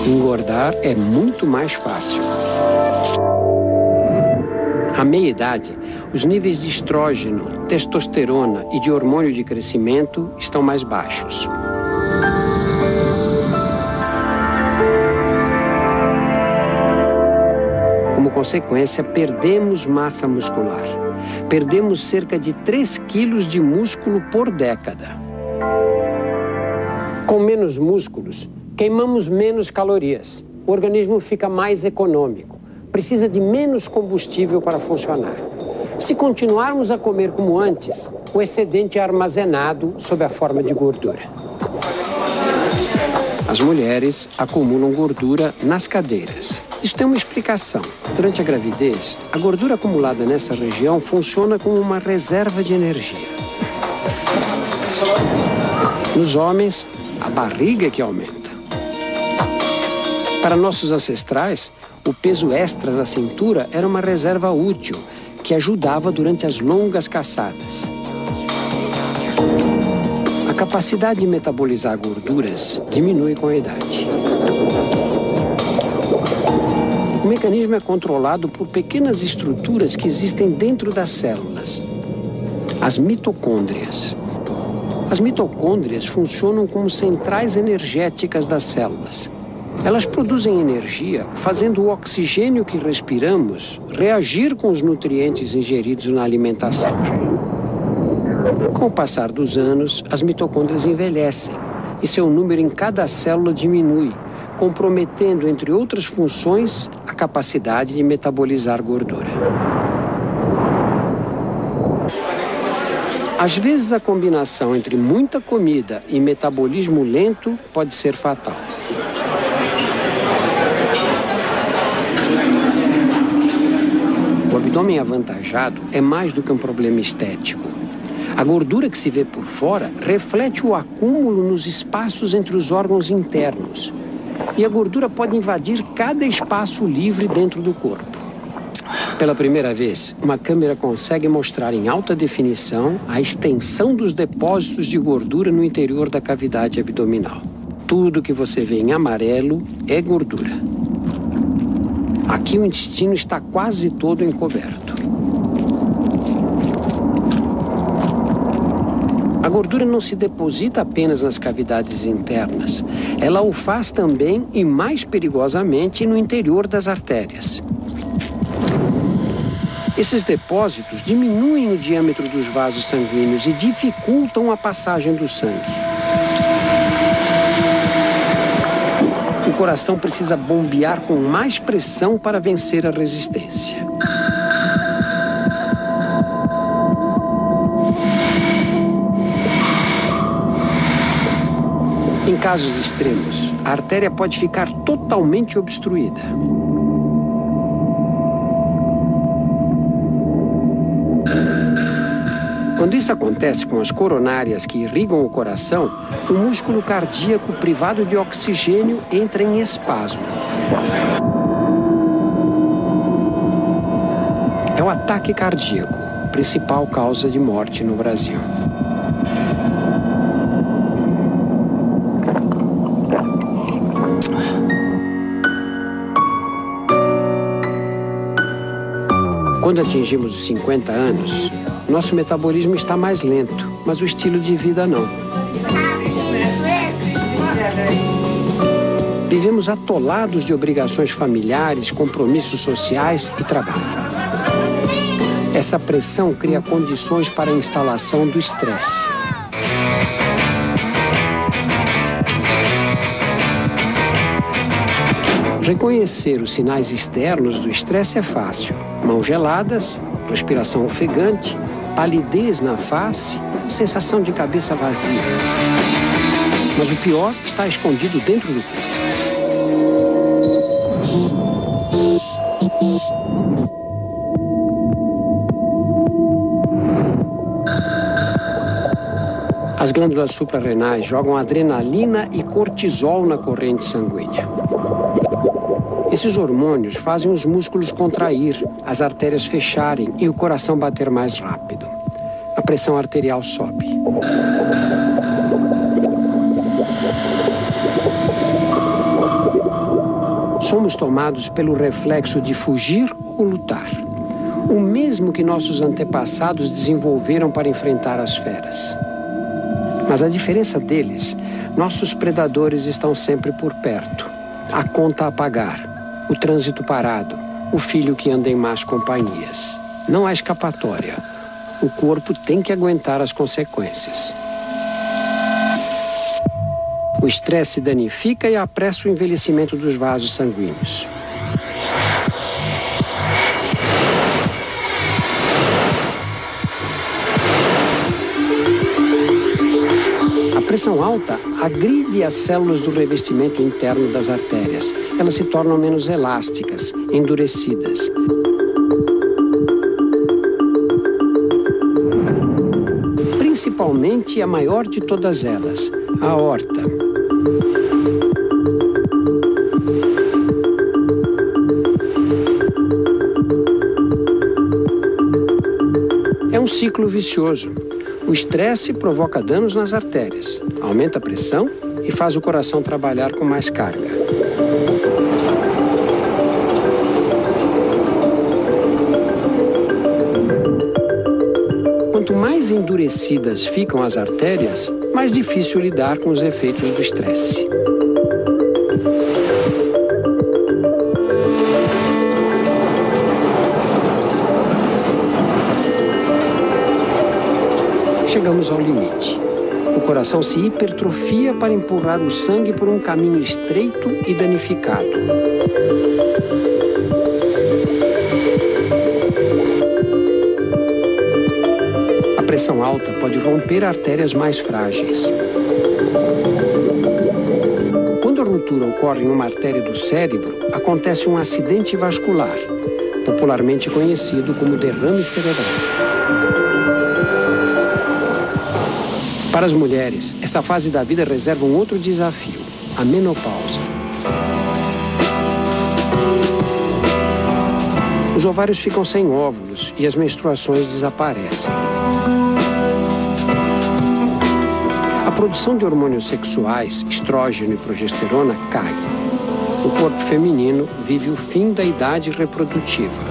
Engordar é muito mais fácil. À meia-idade, os níveis de estrógeno, testosterona e de hormônio de crescimento estão mais baixos. Como consequência, perdemos massa muscular. Perdemos cerca de 3 quilos de músculo por década. Com menos músculos, queimamos menos calorias. O organismo fica mais econômico. Precisa de menos combustível para funcionar. Se continuarmos a comer como antes, o excedente é armazenado sob a forma de gordura. As mulheres acumulam gordura nas cadeiras. Isso tem uma explicação. Durante a gravidez, a gordura acumulada nessa região funciona como uma reserva de energia. Nos homens, a barriga é que aumenta. Para nossos ancestrais, o peso extra na cintura era uma reserva útil que ajudava durante as longas caçadas. A capacidade de metabolizar gorduras diminui com a idade. O mecanismo é controlado por pequenas estruturas que existem dentro das células, as mitocôndrias. As mitocôndrias funcionam como centrais energéticas das células. Elas produzem energia, fazendo o oxigênio que respiramos reagir com os nutrientes ingeridos na alimentação. Com o passar dos anos, as mitocôndrias envelhecem e seu número em cada célula diminui, comprometendo, entre outras funções, a capacidade de metabolizar gordura. Às vezes, a combinação entre muita comida e metabolismo lento pode ser fatal. O abdômen avantajado é mais do que um problema estético. A gordura que se vê por fora reflete o acúmulo nos espaços entre os órgãos internos. E a gordura pode invadir cada espaço livre dentro do corpo. Pela primeira vez, uma câmera consegue mostrar em alta definição a extensão dos depósitos de gordura no interior da cavidade abdominal. Tudo que você vê em amarelo é gordura. Aqui o intestino está quase todo encoberto. A gordura não se deposita apenas nas cavidades internas. Ela o faz também e mais perigosamente no interior das artérias. Esses depósitos diminuem o diâmetro dos vasos sanguíneos e dificultam a passagem do sangue. O coração precisa bombear com mais pressão para vencer a resistência. Em casos extremos, a artéria pode ficar totalmente obstruída. Quando isso acontece com as coronárias que irrigam o coração, o músculo cardíaco privado de oxigênio entra em espasmo. É o ataque cardíaco, principal causa de morte no Brasil. Quando atingimos os 50 anos, nosso metabolismo está mais lento, mas o estilo de vida não. Vivemos atolados de obrigações familiares, compromissos sociais e trabalho. Essa pressão cria condições para a instalação do estresse. Reconhecer os sinais externos do estresse é fácil. Mãos geladas, respiração ofegante, palidez na face, sensação de cabeça vazia. Mas o pior está escondido dentro do corpo. As glândulas suprarrenais jogam adrenalina e cortisol na corrente sanguínea. Esses hormônios fazem os músculos contrair, as artérias fecharem e o coração bater mais rápido. A pressão arterial sobe. Somos tomados pelo reflexo de fugir ou lutar. O mesmo que nossos antepassados desenvolveram para enfrentar as feras. Mas a diferença deles, nossos predadores estão sempre por perto. A conta a pagar. O trânsito parado, o filho que anda em más companhias. Não há escapatória. O corpo tem que aguentar as consequências. O estresse danifica e apressa o envelhecimento dos vasos sanguíneos. A pressão alta agride as células do revestimento interno das artérias. Elas se tornam menos elásticas, endurecidas. Principalmente a maior de todas elas, a aorta. É um ciclo vicioso. O estresse provoca danos nas artérias, aumenta a pressão e faz o coração trabalhar com mais carga. Quanto mais endurecidas ficam as artérias, mais difícil lidar com os efeitos do estresse. Chegamos ao limite. O coração se hipertrofia para empurrar o sangue por um caminho estreito e danificado. A pressão alta pode romper artérias mais frágeis. Quando a ruptura ocorre em uma artéria do cérebro, acontece um acidente vascular, popularmente conhecido como derrame cerebral. Para as mulheres, essa fase da vida reserva um outro desafio, a menopausa. Os ovários ficam sem óvulos e as menstruações desaparecem. A produção de hormônios sexuais, estrógeno e progesterona, cai. O corpo feminino vive o fim da idade reprodutiva.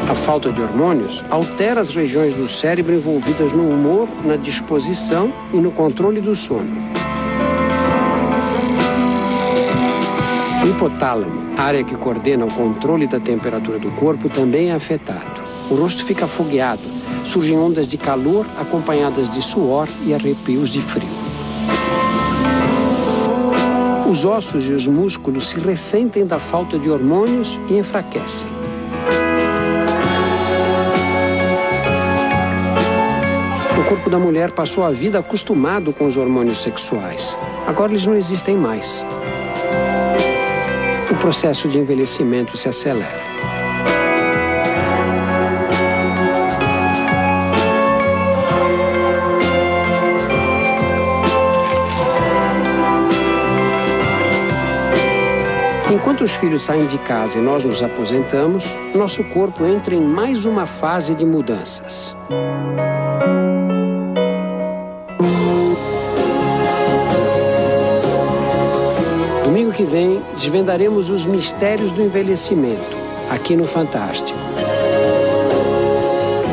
A falta de hormônios altera as regiões do cérebro envolvidas no humor, na disposição e no controle do sono. O hipotálamo, área que coordena o controle da temperatura do corpo, também é afetado. O rosto fica afogueado, surgem ondas de calor acompanhadas de suor e arrepios de frio. Os ossos e os músculos se ressentem da falta de hormônios e enfraquecem. O corpo da mulher passou a vida acostumado com os hormônios sexuais. Agora eles não existem mais. O processo de envelhecimento se acelera. Enquanto os filhos saem de casa e nós nos aposentamos, nosso corpo entra em mais uma fase de mudanças. Domingo que vem, desvendaremos os mistérios do envelhecimento, aqui no Fantástico.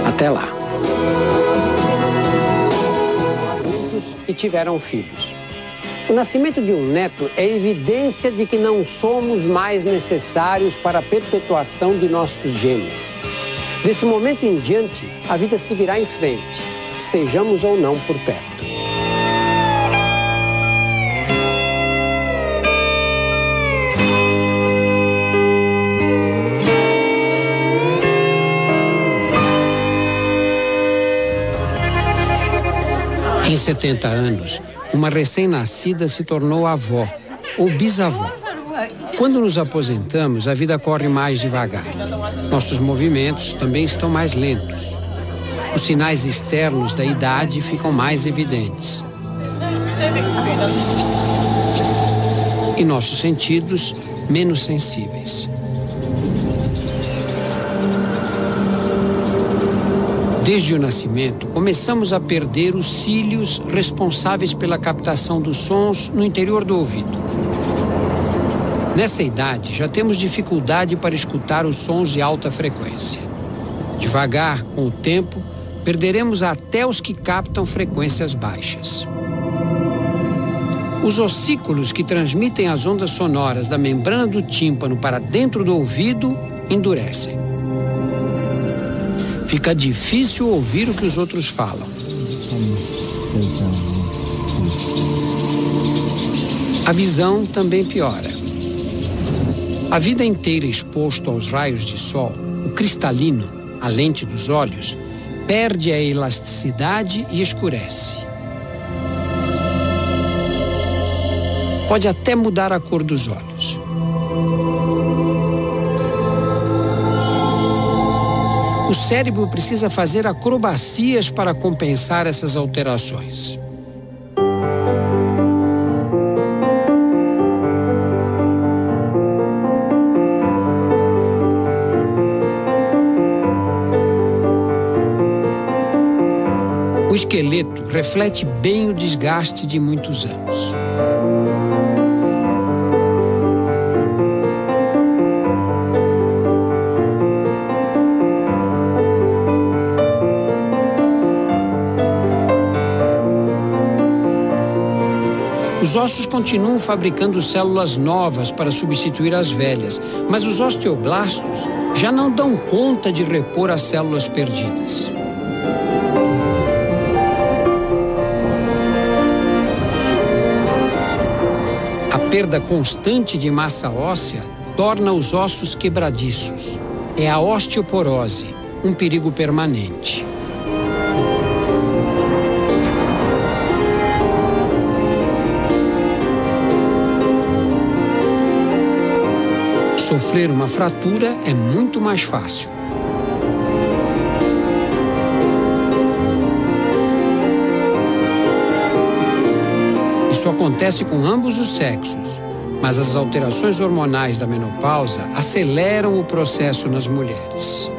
Até lá. Adultos e tiveram filhos. O nascimento de um neto é evidência de que não somos mais necessários para a perpetuação de nossos genes. Desse momento em diante, a vida seguirá em frente, estejamos ou não por perto. Em 70 anos, uma recém-nascida se tornou avó ou bisavó. Quando nos aposentamos, a vida corre mais devagar. Nossos movimentos também estão mais lentos. Os sinais externos da idade ficam mais evidentes. E nossos sentidos menos sensíveis. Desde o nascimento, começamos a perder os cílios responsáveis pela captação dos sons no interior do ouvido. Nessa idade, já temos dificuldade para escutar os sons de alta frequência. Devagar, com o tempo, perderemos até os que captam frequências baixas. Os ossículos que transmitem as ondas sonoras da membrana do tímpano para dentro do ouvido endurecem. Fica difícil ouvir o que os outros falam. A visão também piora. A vida inteira exposto aos raios de sol, o cristalino, a lente dos olhos, perde a elasticidade e escurece. Pode até mudar a cor dos olhos. O cérebro precisa fazer acrobacias para compensar essas alterações. O esqueleto reflete bem o desgaste de muitos anos. Os ossos continuam fabricando células novas para substituir as velhas, mas os osteoblastos já não dão conta de repor as células perdidas. A perda constante de massa óssea torna os ossos quebradiços. É a osteoporose, um perigo permanente. Sofrer uma fratura é muito mais fácil. Isso acontece com ambos os sexos, mas as alterações hormonais da menopausa aceleram o processo nas mulheres.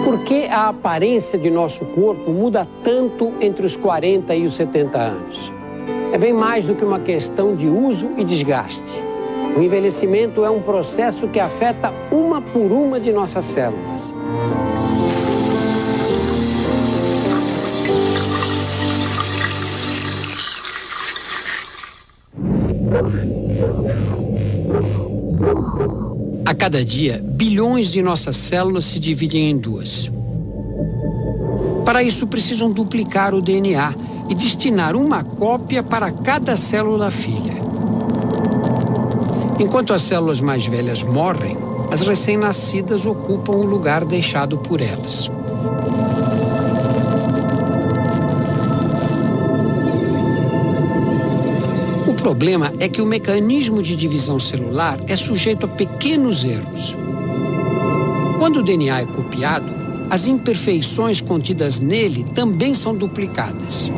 Por que a aparência de nosso corpo muda tanto entre os 40 e os 70 anos? É bem mais do que uma questão de uso e desgaste. O envelhecimento é um processo que afeta uma por uma de nossas células. A cada dia, bilhões de nossas células se dividem em duas. Para isso, precisam duplicar o DNA e destinar uma cópia para cada célula filha. Enquanto as células mais velhas morrem, as recém-nascidas ocupam o lugar deixado por elas. O problema é que o mecanismo de divisão celular é sujeito a pequenos erros. Quando o DNA é copiado, as imperfeições contidas nele também são duplicadas.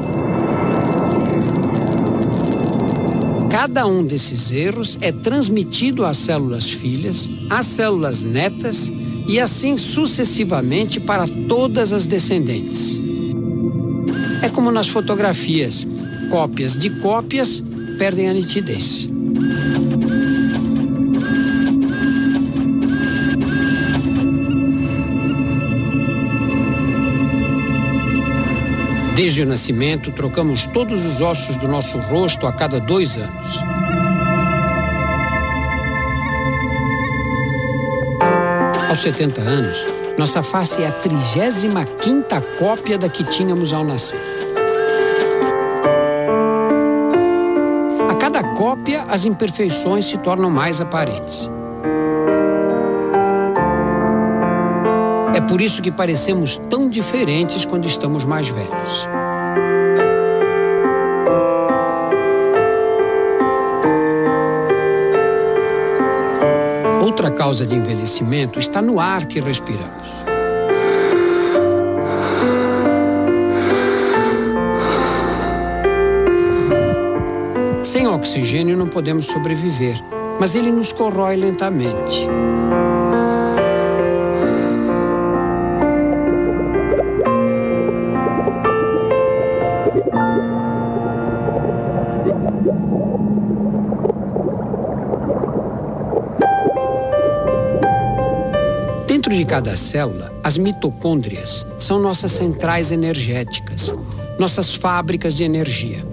Cada um desses erros é transmitido às células filhas, às células netas e assim sucessivamente para todas as descendentes. É como nas fotografias: cópias de cópias perdem a nitidez. Desde o nascimento, trocamos todos os ossos do nosso rosto a cada 2 anos. Aos 70 anos, nossa face é a 35ª cópia da que tínhamos ao nascer. A cada cópia, as imperfeições se tornam mais aparentes. É por isso que parecemos tão diferentes quando estamos mais velhos. Outra causa de envelhecimento está no ar que respiramos. Sem oxigênio não podemos sobreviver, mas ele nos corrói lentamente. Dentro de cada célula, as mitocôndrias são nossas centrais energéticas, nossas fábricas de energia.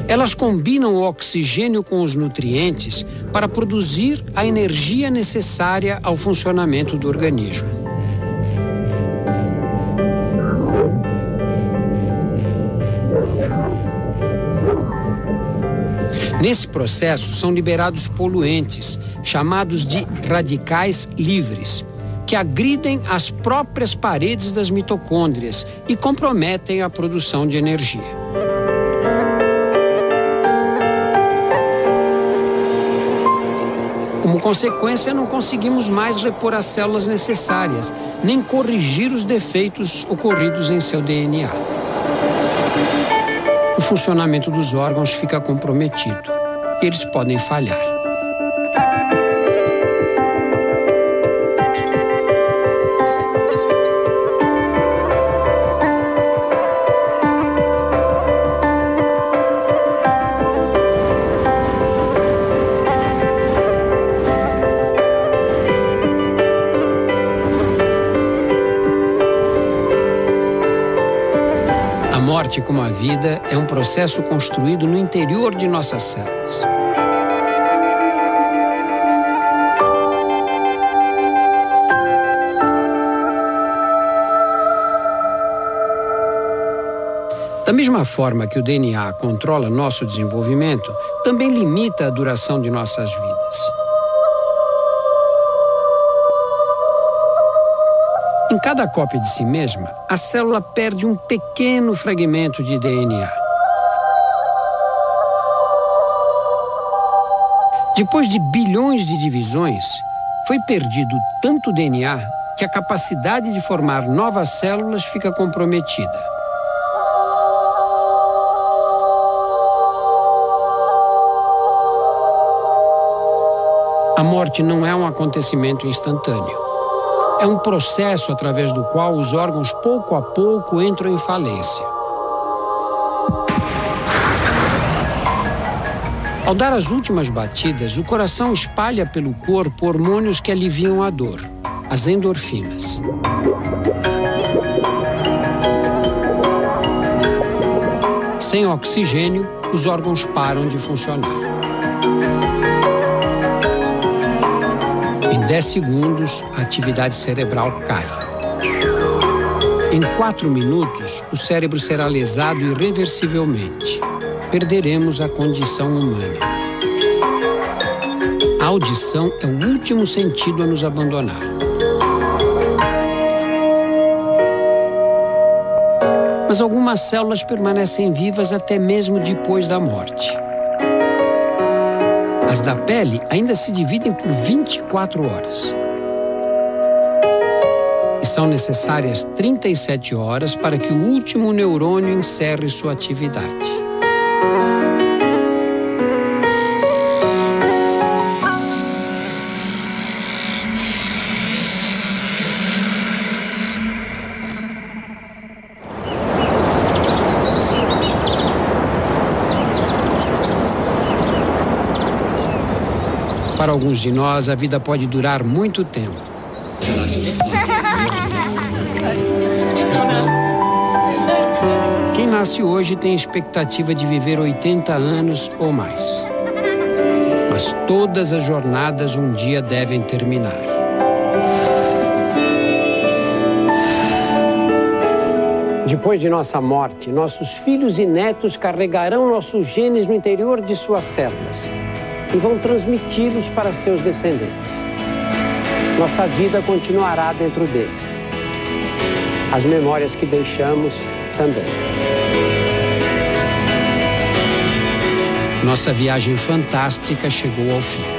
Elas combinam o oxigênio com os nutrientes para produzir a energia necessária ao funcionamento do organismo. Nesse processo são liberados poluentes, chamados de radicais livres, que agridem as próprias paredes das mitocôndrias e comprometem a produção de energia. Como consequência, não conseguimos mais repor as células necessárias, nem corrigir os defeitos ocorridos em seu DNA. O funcionamento dos órgãos fica comprometido e eles podem falhar. A morte, como a vida, é um processo construído no interior de nossas células. Da mesma forma que o DNA controla nosso desenvolvimento, também limita a duração de nossas vidas. Em cada cópia de si mesma, a célula perde um pequeno fragmento de DNA. Depois de bilhões de divisões, Foi perdido tanto DNA que a capacidade de formar novas células fica comprometida. A morte não é um acontecimento instantâneo. É um processo através do qual os órgãos, pouco a pouco, entram em falência. Ao dar as últimas batidas, o coração espalha pelo corpo hormônios que aliviam a dor, as endorfinas. Sem oxigênio, os órgãos param de funcionar. Em 10 segundos, a atividade cerebral cai. Em 4 minutos, o cérebro será lesado irreversivelmente. Perderemos a condição humana. A audição é o último sentido a nos abandonar. Mas algumas células permanecem vivas até mesmo depois da morte. As da pele ainda se dividem por 24 horas. E são necessárias 37 horas para que o último neurônio encerre sua atividade. Para alguns de nós, a vida pode durar muito tempo. Quem nasce hoje tem expectativa de viver 80 anos ou mais. Mas todas as jornadas um dia devem terminar. Depois de nossa morte, nossos filhos e netos carregarão nossos genes no interior de suas células e vão transmiti-los para seus descendentes. Nossa vida continuará dentro deles. As memórias que deixamos também. Nossa viagem fantástica chegou ao fim.